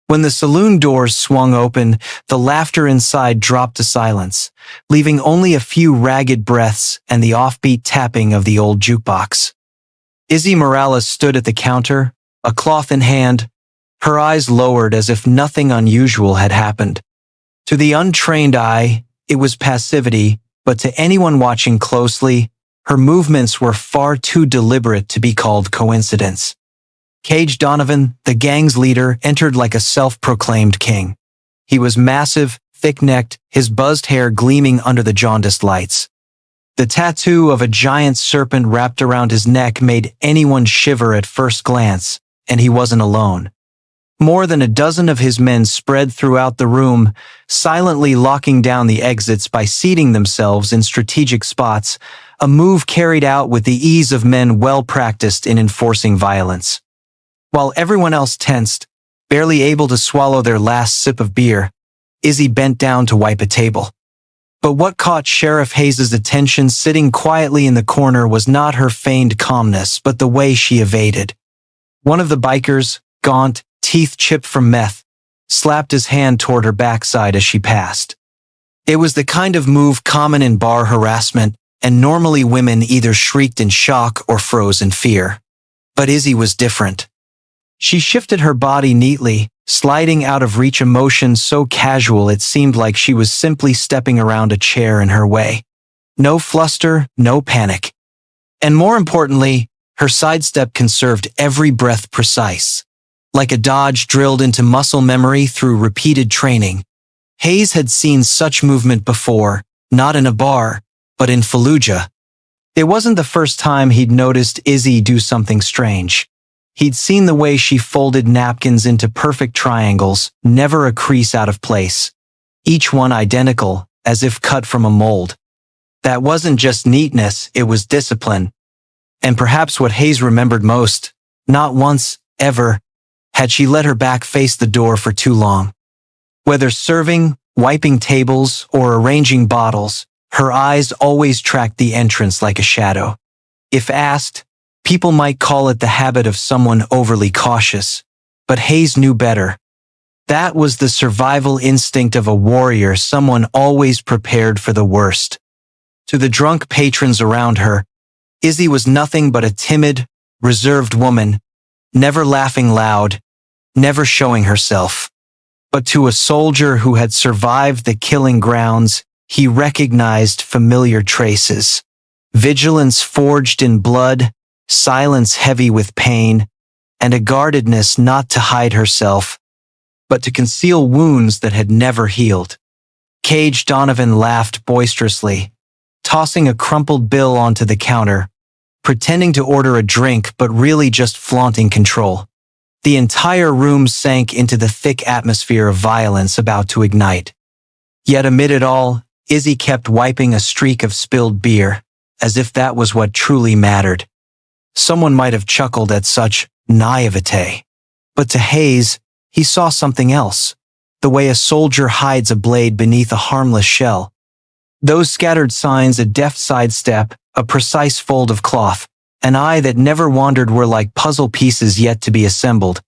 When the saloon doors swung open, the laughter inside dropped to silence, leaving only a few ragged breaths and the offbeat tapping of the old jukebox. Izzy Morales stood at the counter, a cloth in hand, her eyes lowered as if nothing unusual had happened. To the untrained eye, it was passivity, but to anyone watching closely, her movements were far too deliberate to be called coincidence. Cage Donovan, the gang's leader, entered like a self-proclaimed king. He was massive, thick-necked, his buzzed hair gleaming under the jaundiced lights. The tattoo of a giant serpent wrapped around his neck made anyone shiver at first glance, and he wasn't alone. More than a dozen of his men spread throughout the room, silently locking down the exits by seating themselves in strategic spots, a move carried out with the ease of men well practiced in enforcing violence. While everyone else tensed, barely able to swallow their last sip of beer, Izzy bent down to wipe a table. But what caught Sheriff Hayes' attention sitting quietly in the corner was not her feigned calmness, but the way she evaded. One of the bikers, gaunt, teeth chipped from meth, slapped his hand toward her backside as she passed. It was the kind of move common in bar harassment, and normally women either shrieked in shock or froze in fear. But Izzy was different. She shifted her body neatly, sliding out of reach, a motion so casual it seemed like she was simply stepping around a chair in her way. No fluster, no panic. And more importantly, her sidestep conserved every breath precise. Like a dodge drilled into muscle memory through repeated training. Hayes had seen such movement before, not in a bar, but in Fallujah. It wasn't the first time he'd noticed Izzy do something strange. He'd seen the way she folded napkins into perfect triangles, never a crease out of place. Each one identical, as if cut from a mold. That wasn't just neatness, it was discipline. And perhaps what Hayes remembered most, not once, ever, had she let her back face the door for too long. Whether serving, wiping tables, or arranging bottles, her eyes always tracked the entrance like a shadow. If asked, people might call it the habit of someone overly cautious, but Hayes knew better. That was the survival instinct of a warrior, someone always prepared for the worst. To the drunk patrons around her, Izzy was nothing but a timid, reserved woman, never laughing loud, never showing herself. But to a soldier who had survived the killing grounds, he recognized familiar traces. Vigilance forged in blood, silence heavy with pain, and a guardedness not to hide herself, but to conceal wounds that had never healed. Cage Donovan laughed boisterously, tossing a crumpled bill onto the counter, pretending to order a drink but really just flaunting control. The entire room sank into the thick atmosphere of violence about to ignite. Yet amid it all, Izzy kept wiping a streak of spilled beer, as if that was what truly mattered. Someone might have chuckled at such naivete. But to Hayes, he saw something else, the way a soldier hides a blade beneath a harmless shell. Those scattered signs, a deft sidestep, a precise fold of cloth, an eye that never wandered, were like puzzle pieces yet to be assembled.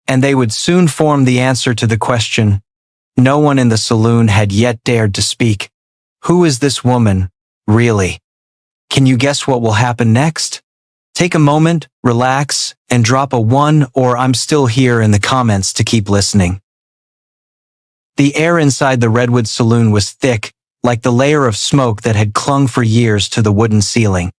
And they would soon form the answer to the question no one in the saloon had yet dared to speak. Who is this woman, really? Can you guess what will happen next? Take a moment, relax, and drop a 1 or I'm still here in the comments to keep listening. The air inside the Redwood Saloon was thick, like the layer of smoke that had clung for years to the wooden ceiling.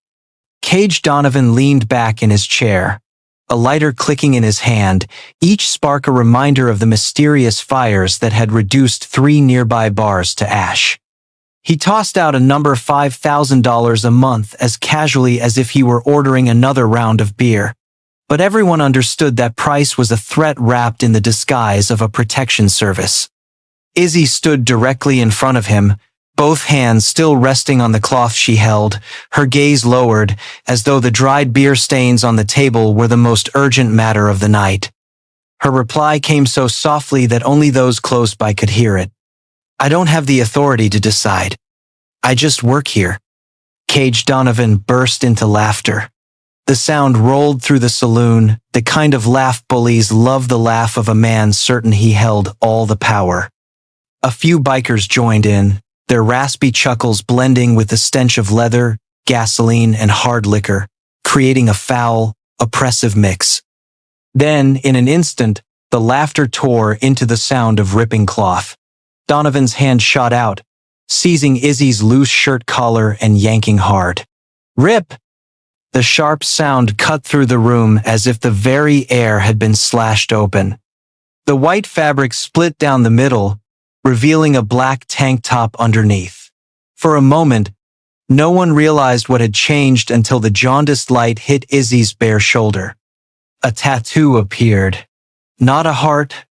Cage Donovan leaned back in his chair, a lighter clicking in his hand, each spark a reminder of the mysterious fires that had reduced 3 nearby bars to ash. He tossed out a number $5,000 a month as casually as if he were ordering another round of beer. But everyone understood that price was a threat wrapped in the disguise of a protection service. Izzy stood directly in front of him, both hands still resting on the cloth she held, her gaze lowered, as though the dried beer stains on the table were the most urgent matter of the night. Her reply came so softly that only those close by could hear it. I don't have the authority to decide. I just work here. Cage Donovan burst into laughter. The sound rolled through the saloon, the kind of laugh bullies love, the laugh of a man certain he held all the power. A few bikers joined in, their raspy chuckles blending with the stench of leather, gasoline, and hard liquor, creating a foul, oppressive mix. Then, in an instant, the laughter tore into the sound of ripping cloth. Donovan's hand shot out, seizing Izzy's loose shirt collar and yanking hard. Rip! The sharp sound cut through the room as if the very air had been slashed open. The white fabric split down the middle, revealing a black tank top underneath. For a moment, no one realized what had changed until the jaundiced light hit Izzy's bare shoulder. A tattoo appeared. Not a heart,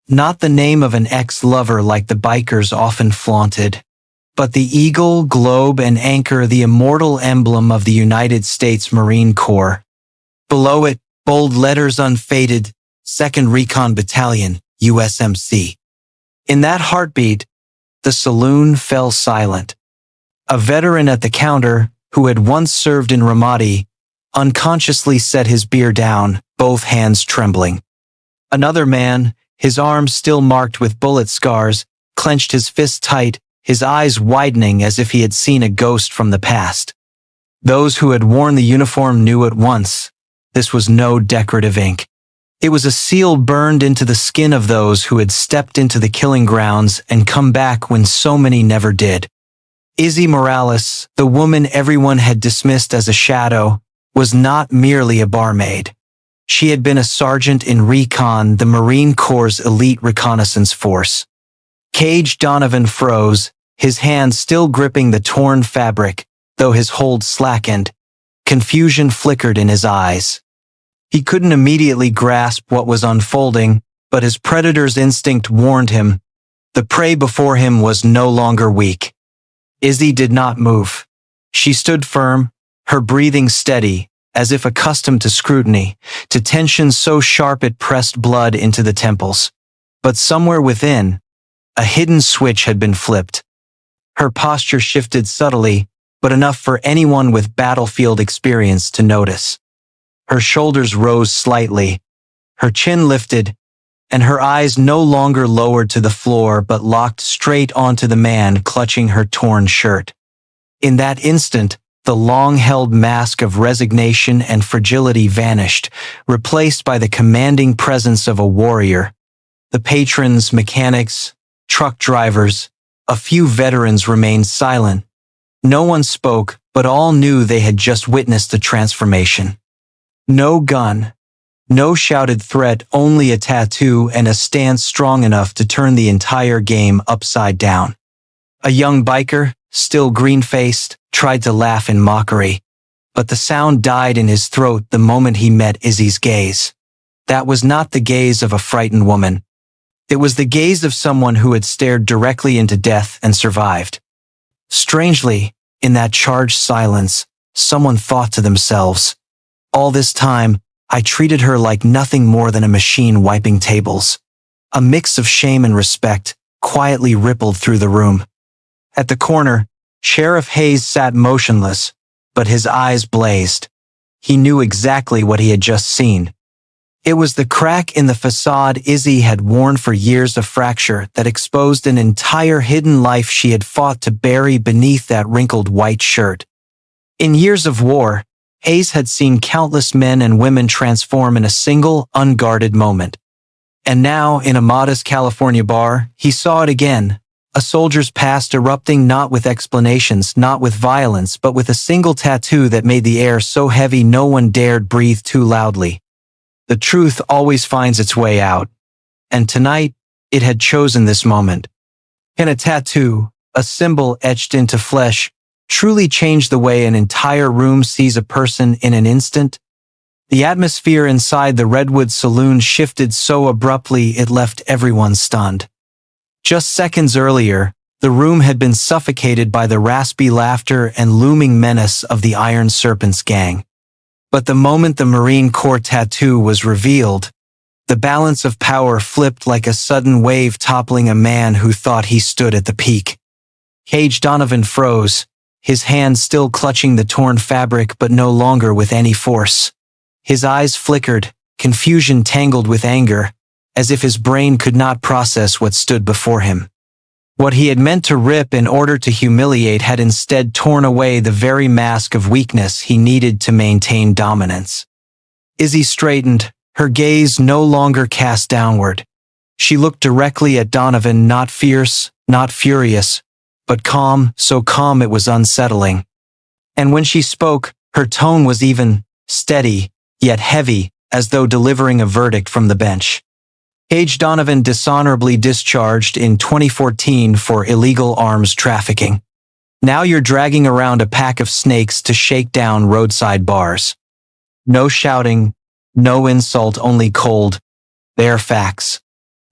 not the name of an ex-lover like the bikers often flaunted, but the eagle, globe, and anchor, the immortal emblem of the United States Marine Corps. Below it, bold letters unfaded, 2nd Recon Battalion, USMC. In that heartbeat, the saloon fell silent. A veteran at the counter, who had once served in Ramadi, unconsciously set his beer down, both hands trembling. Another man, his arms still marked with bullet scars, clenched his fist tight, his eyes widening as if he had seen a ghost from the past. Those who had worn the uniform knew at once. This was no decorative ink. It was a seal burned into the skin of those who had stepped into the killing grounds and come back when so many never did. Izzy Morales, the woman everyone had dismissed as a shadow, was not merely a barmaid. She had been a sergeant in Recon, the Marine Corps' elite reconnaissance force. Cage Donovan froze, his hand still gripping the torn fabric, though his hold slackened. Confusion flickered in his eyes. He couldn't immediately grasp what was unfolding, but his predator's instinct warned him. The prey before him was no longer weak. Izzy did not move. She stood firm, her breathing steady, as if accustomed to scrutiny, to tension so sharp it pressed blood into the temples. But somewhere within, a hidden switch had been flipped. Her posture shifted subtly, but enough for anyone with battlefield experience to notice. Her shoulders rose slightly, her chin lifted, and her eyes no longer lowered to the floor but locked straight onto the man clutching her torn shirt. In that instant, the long-held mask of resignation and fragility vanished, replaced by the commanding presence of a warrior. The patrons, mechanics, truck drivers, a few veterans remained silent. No one spoke, but all knew they had just witnessed the transformation. No gun, no shouted threat, only a tattoo and a stance strong enough to turn the entire game upside down. A young biker, still green-faced, tried to laugh in mockery, but the sound died in his throat the moment he met Izzy's gaze. That was not the gaze of a frightened woman. It was the gaze of someone who had stared directly into death and survived. Strangely, in that charged silence, someone thought to themselves, "All this time, I treated her like nothing more than a machine wiping tables." A mix of shame and respect quietly rippled through the room. At the corner, Sheriff Hayes sat motionless, but his eyes blazed. He knew exactly what he had just seen. It was the crack in the facade Izzy had worn for years, a fracture that exposed an entire hidden life she had fought to bury beneath that wrinkled white shirt. In years of war, Hayes had seen countless men and women transform in a single, unguarded moment. And now, in a modest California bar, he saw it again. A soldier's past erupting not with explanations, not with violence, but with a single tattoo that made the air so heavy no one dared breathe too loudly. The truth always finds its way out, and tonight, it had chosen this moment. Can a tattoo, a symbol etched into flesh, truly change the way an entire room sees a person in an instant? The atmosphere inside the Redwood Saloon shifted so abruptly it left everyone stunned. Just seconds earlier, the room had been suffocated by the raspy laughter and looming menace of the Iron Serpent's gang. But the moment the Marine Corps tattoo was revealed, the balance of power flipped like a sudden wave toppling a man who thought he stood at the peak. Cage Donovan froze, his hand still clutching the torn fabric but no longer with any force. His eyes flickered, confusion tangled with anger, as if his brain could not process what stood before him. What he had meant to rip in order to humiliate had instead torn away the very mask of weakness he needed to maintain dominance. Izzy straightened, her gaze no longer cast downward. She looked directly at Donovan, not fierce, not furious, but calm, so calm it was unsettling. And when she spoke, her tone was even, steady, yet heavy, as though delivering a verdict from the bench. Cage Donovan dishonorably discharged in 2014 for illegal arms trafficking. Now you're dragging around a pack of snakes to shake down roadside bars. No shouting, no insult, only cold, bare facts.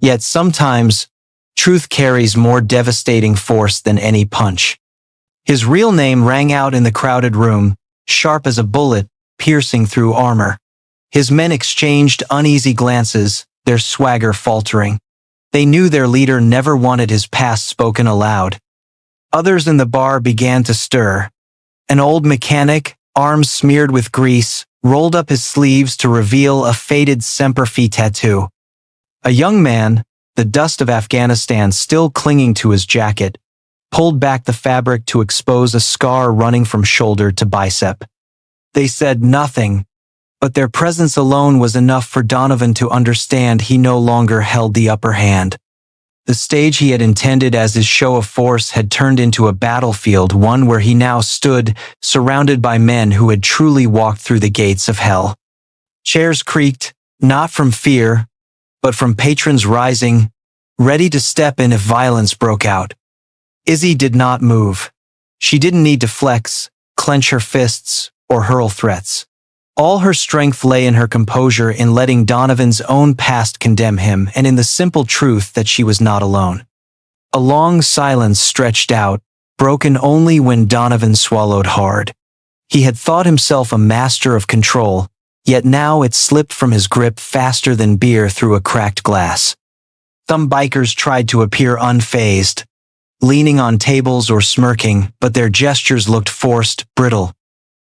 Yet sometimes, truth carries more devastating force than any punch. His real name rang out in the crowded room, sharp as a bullet, piercing through armor. His men exchanged uneasy glances, their swagger faltering. They knew their leader never wanted his past spoken aloud. Others in the bar began to stir. An old mechanic, arms smeared with grease, rolled up his sleeves to reveal a faded Semper Fi tattoo. A young man, the dust of Afghanistan still clinging to his jacket, pulled back the fabric to expose a scar running from shoulder to bicep. They said nothing, but their presence alone was enough for Donovan to understand he no longer held the upper hand. The stage he had intended as his show of force had turned into a battlefield, one where he now stood, surrounded by men who had truly walked through the gates of hell. Chairs creaked, not from fear, but from patrons rising, ready to step in if violence broke out. Izzy did not move. She didn't need to flex, clench her fists, or hurl threats. All her strength lay in her composure, in letting Donovan's own past condemn him, and in the simple truth that she was not alone. A long silence stretched out, broken only when Donovan swallowed hard. He had thought himself a master of control, yet now it slipped from his grip faster than beer through a cracked glass. Some bikers tried to appear unfazed, leaning on tables or smirking, but their gestures looked forced, brittle.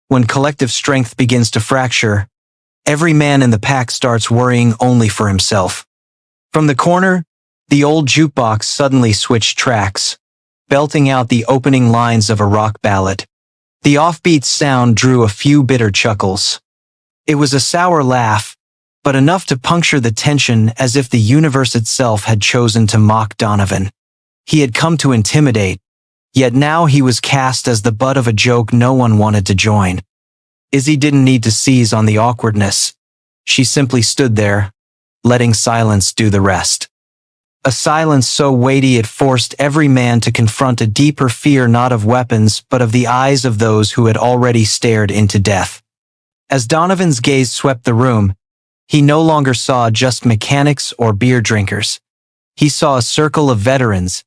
When collective strength begins to fracture, every man in the pack starts worrying only for himself. From the corner, the old jukebox suddenly switched tracks, belting out the opening lines of a rock ballad. The offbeat sound drew a few bitter chuckles. It was a sour laugh, but enough to puncture the tension as if the universe itself had chosen to mock Donovan. He had come to intimidate, yet now he was cast as the butt of a joke no one wanted to join. Izzy didn't need to seize on the awkwardness. She simply stood there, letting silence do the rest. A silence so weighty it forced every man to confront a deeper fear not of weapons but of the eyes of those who had already stared into death. As Donovan's gaze swept the room, he no longer saw just mechanics or beer drinkers. He saw a circle of veterans,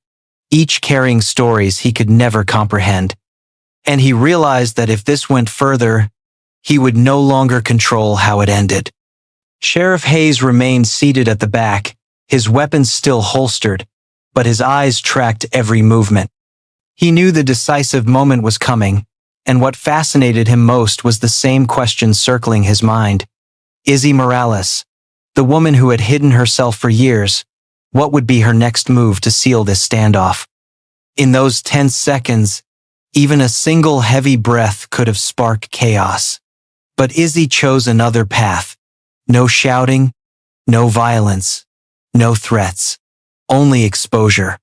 each carrying stories he could never comprehend. And he realized that if this went further, he would no longer control how it ended. Sheriff Hayes remained seated at the back, his weapons still holstered, but his eyes tracked every movement. He knew the decisive moment was coming, and what fascinated him most was the same question circling his mind. Izzy Morales, the woman who had hidden herself for years, what would be her next move to seal this standoff? In those tense seconds, even a single heavy breath could have sparked chaos. But Izzy chose another path. No shouting, no violence, no threats, only exposure.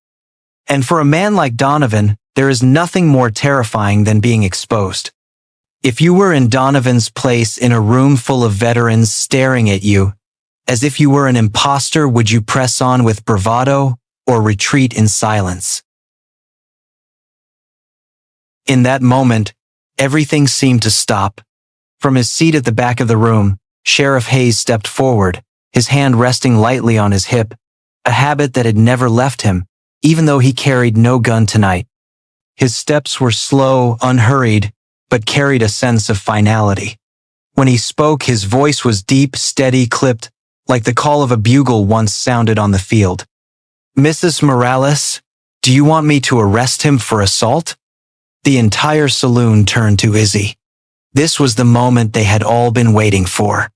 And for a man like Donovan, there is nothing more terrifying than being exposed. If you were in Donovan's place in a room full of veterans staring at you, as if you were an imposter, would you press on with bravado or retreat in silence? In that moment, everything seemed to stop. From his seat at the back of the room, Sheriff Hayes stepped forward, his hand resting lightly on his hip, a habit that had never left him, even though he carried no gun tonight. His steps were slow, unhurried, but carried a sense of finality. When he spoke, his voice was deep, steady, clipped, like the call of a bugle once sounded on the field. Mrs. Morales, do you want me to arrest him for assault? The entire saloon turned to Izzy. This was the moment they had all been waiting for.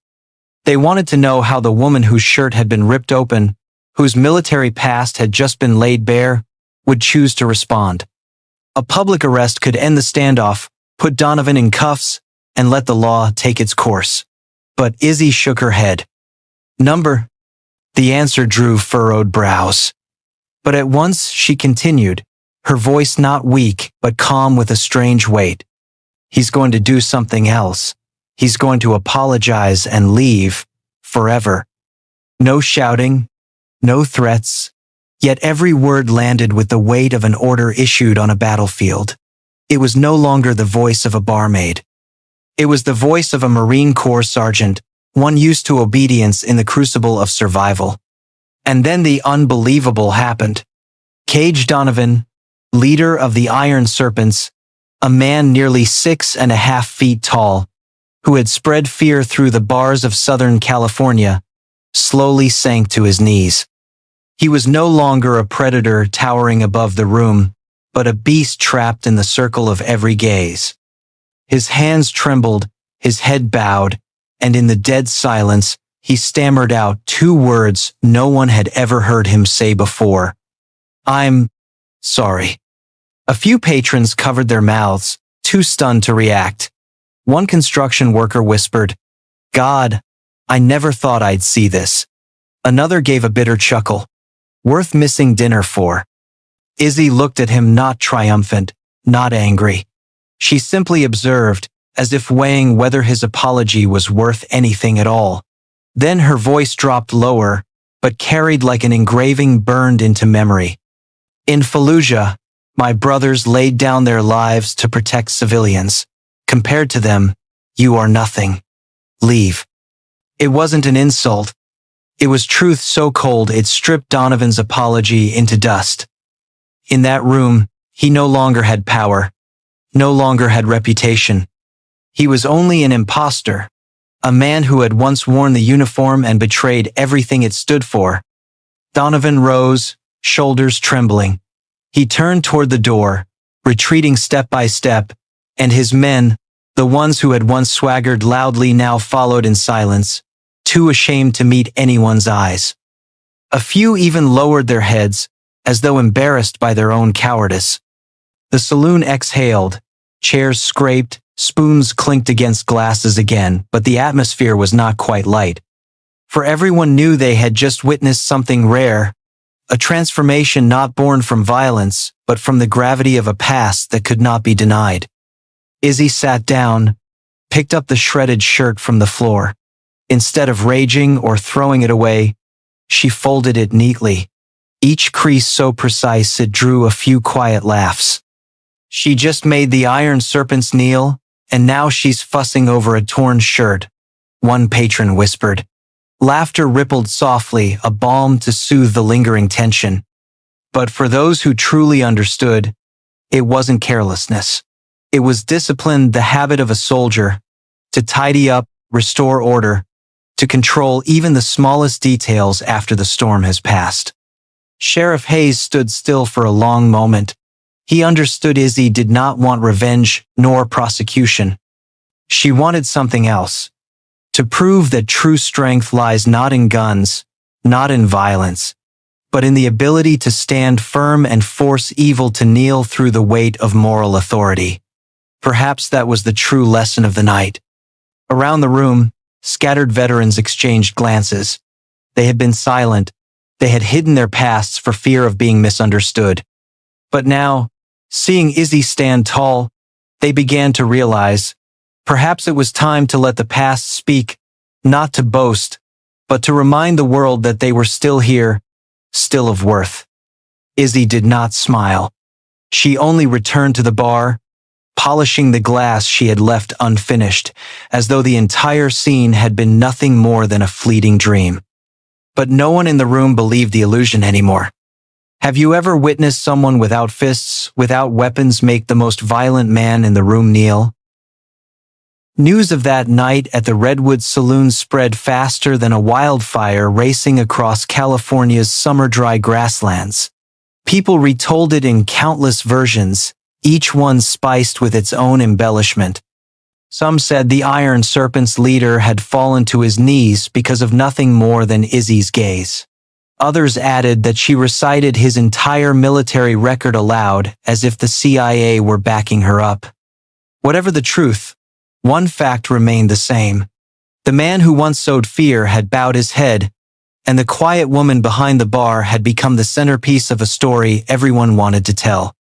They wanted to know how the woman whose shirt had been ripped open, whose military past had just been laid bare, would choose to respond. A public arrest could end the standoff, put Donovan in cuffs, and let the law take its course. But Izzy shook her head. Number? The answer drew furrowed brows. But at once she continued, her voice not weak, but calm with a strange weight. He's going to do something else. He's going to apologize and leave, forever. No shouting, no threats, yet every word landed with the weight of an order issued on a battlefield. It was no longer the voice of a barmaid. It was the voice of a Marine Corps sergeant, one used to obedience in the crucible of survival. And then the unbelievable happened. Cage Donovan, leader of the Iron Serpents, a man nearly 6.5 feet tall, who had spread fear through the bars of Southern California, slowly sank to his knees. He was no longer a predator towering above the room, but a beast trapped in the circle of every gaze. His hands trembled, his head bowed, and in the dead silence, he stammered out 2 words no one had ever heard him say before. I'm sorry. A few patrons covered their mouths, too stunned to react. One construction worker whispered, God, I never thought I'd see this. Another gave a bitter chuckle. Worth missing dinner for. Izzy looked at him, not triumphant, not angry. She simply observed, as if weighing whether his apology was worth anything at all. Then her voice dropped lower, but carried like an engraving burned into memory. In Fallujah, my brothers laid down their lives to protect civilians. Compared to them, you are nothing. Leave. It wasn't an insult. It was truth so cold it stripped Donovan's apology into dust. In that room, he no longer had power, no longer had reputation. He was only an imposter, a man who had once worn the uniform and betrayed everything it stood for. Donovan rose, shoulders trembling. He turned toward the door, retreating step by step, and his men, the ones who had once swaggered loudly, now followed in silence, too ashamed to meet anyone's eyes. A few even lowered their heads, as though embarrassed by their own cowardice. The saloon exhaled, chairs scraped, spoons clinked against glasses again, but the atmosphere was not quite light. For everyone knew they had just witnessed something rare, a transformation not born from violence, but from the gravity of a past that could not be denied. Izzy sat down, picked up the shredded shirt from the floor. Instead of raging or throwing it away, she folded it neatly, each crease so precise it drew a few quiet laughs. She just made the iron serpents kneel, and now she's fussing over a torn shirt, one patron whispered. Laughter rippled softly, a balm to soothe the lingering tension. But for those who truly understood, it wasn't carelessness. It was discipline, the habit of a soldier, to tidy up, restore order, to control even the smallest details after the storm has passed. Sheriff Hayes stood still for a long moment. He understood Izzy did not want revenge nor prosecution. She wanted something else. To prove that true strength lies not in guns, not in violence, but in the ability to stand firm and force evil to kneel through the weight of moral authority. Perhaps that was the true lesson of the night. Around the room, scattered veterans exchanged glances. They had been silent. They had hidden their pasts for fear of being misunderstood. But now, seeing Izzy stand tall, they began to realize perhaps it was time to let the past speak, not to boast, but to remind the world that they were still here, still of worth. Izzy did not smile. She only returned to the bar, polishing the glass she had left unfinished, as though the entire scene had been nothing more than a fleeting dream. But no one in the room believed the illusion anymore. Have you ever witnessed someone without fists, without weapons, make the most violent man in the room kneel? News of that night at the Redwood Saloon spread faster than a wildfire racing across California's summer-dry grasslands. People retold it in countless versions, each one spiced with its own embellishment. Some said the Iron Serpent's leader had fallen to his knees because of nothing more than Izzy's gaze. Others added that she recited his entire military record aloud as if the CIA were backing her up. Whatever the truth, one fact remained the same. The man who once sowed fear had bowed his head, and the quiet woman behind the bar had become the centerpiece of a story everyone wanted to tell.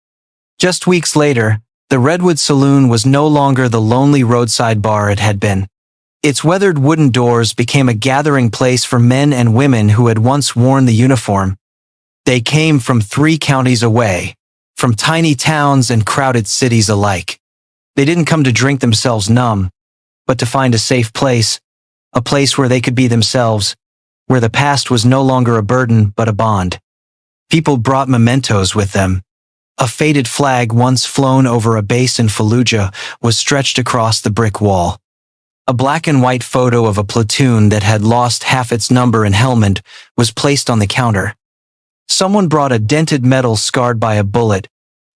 Just weeks later, the Redwood Saloon was no longer the lonely roadside bar it had been. Its weathered wooden doors became a gathering place for men and women who had once worn the uniform. They came from 3 counties away, from tiny towns and crowded cities alike. They didn't come to drink themselves numb, but to find a safe place, a place where they could be themselves, where the past was no longer a burden but a bond. People brought mementos with them. A faded flag once flown over a base in Fallujah was stretched across the brick wall. A black and white photo of a platoon that had lost half its number and helmet was placed on the counter. Someone brought a dented medal scarred by a bullet,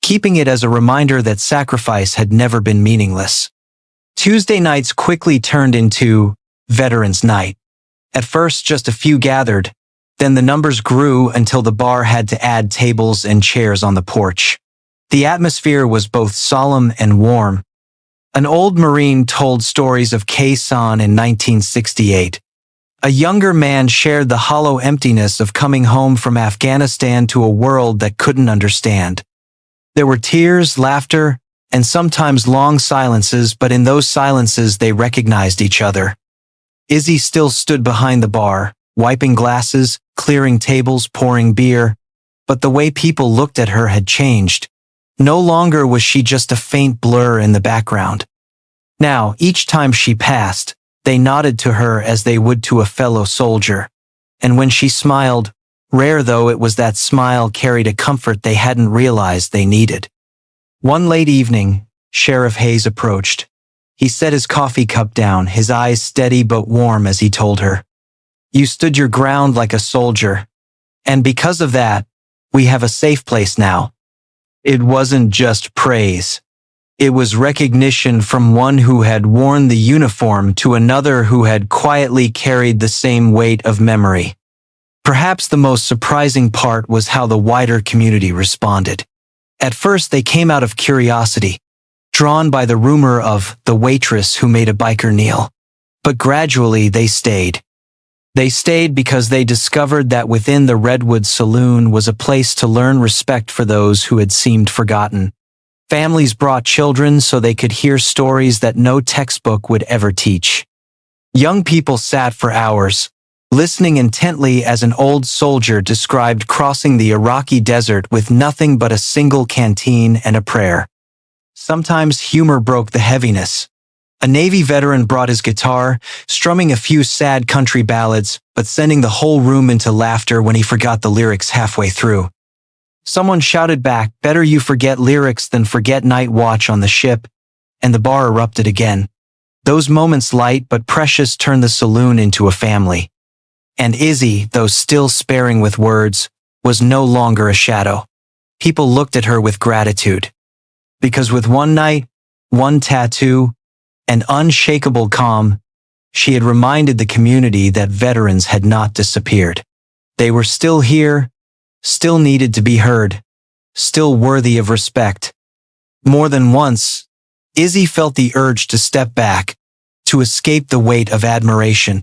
keeping it as a reminder that sacrifice had never been meaningless. Tuesday nights quickly turned into Veterans Night. At first, just a few gathered. Then the numbers grew until the bar had to add tables and chairs on the porch. The atmosphere was both solemn and warm. An old Marine told stories of Khe-Sanh in 1968. A younger man shared the hollow emptiness of coming home from Afghanistan to a world that couldn't understand. There were tears, laughter, and sometimes long silences, but in those silences they recognized each other. Izzy still stood behind the bar, wiping glasses, clearing tables, pouring beer, but the way people looked at her had changed. No longer was she just a faint blur in the background. Now, each time she passed, they nodded to her as they would to a fellow soldier. And when she smiled, rare though it was, that smile carried a comfort they hadn't realized they needed. One late evening, Sheriff Hayes approached. He set his coffee cup down, his eyes steady but warm as he told her, "You stood your ground like a soldier. And because of that, we have a safe place now. It wasn't just praise. It was recognition from one who had worn the uniform to another who had quietly carried the same weight of memory. Perhaps the most surprising part was how the wider community responded. At first, they came out of curiosity, drawn by the rumor of the waitress who made a biker kneel. But gradually, they stayed. They stayed because they discovered that within the Redwood Saloon was a place to learn respect for those who had seemed forgotten. Families brought children so they could hear stories that no textbook would ever teach. Young people sat for hours, listening intently as an old soldier described crossing the Iraqi desert with nothing but a single canteen and a prayer. Sometimes humor broke the heaviness. A Navy veteran brought his guitar, strumming a few sad country ballads, but sending the whole room into laughter when he forgot the lyrics halfway through. Someone shouted back, "Better you forget lyrics than forget night watch on the ship," and the bar erupted again. Those moments, light but precious, turned the saloon into a family. And Izzy, though still sparing with words, was no longer a shadow. People looked at her with gratitude. Because with one night, one tattoo, and unshakable calm, she had reminded the community that veterans had not disappeared. They were still here, still needed to be heard, still worthy of respect. More than once, Izzy felt the urge to step back, to escape the weight of admiration.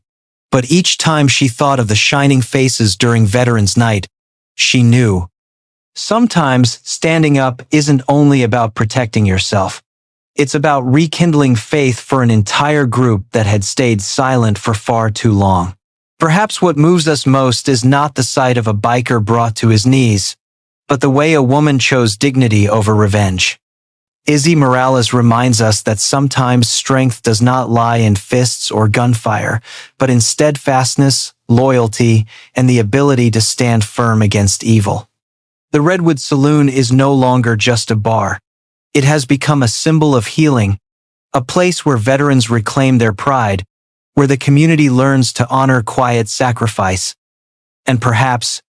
But each time she thought of the shining faces during Veterans Night, she knew. Sometimes standing up isn't only about protecting yourself. It's about rekindling faith for an entire group that had stayed silent for far too long. Perhaps what moves us most is not the sight of a biker brought to his knees, but the way a woman chose dignity over revenge. Izzy Morales reminds us that sometimes strength does not lie in fists or gunfire, but in steadfastness, loyalty, and the ability to stand firm against evil. The Redwood Saloon is no longer just a bar. It has become a symbol of healing, a place where veterans reclaim their pride, where the community learns to honor quiet sacrifice. And perhaps,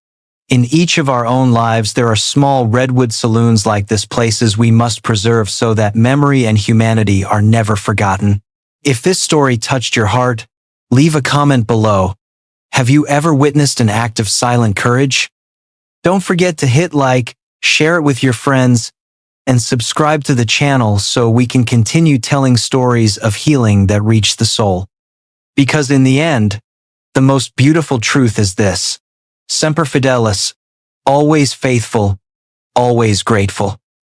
in each of our own lives, there are small Redwood saloons like this, places we must preserve so that memory and humanity are never forgotten. If this story touched your heart, leave a comment below. Have you ever witnessed an act of silent courage? Don't forget to hit like, share it with your friends, and subscribe to the channel so we can continue telling stories of healing that reach the soul. Because in the end, the most beautiful truth is this: Semper Fidelis, always faithful, always grateful.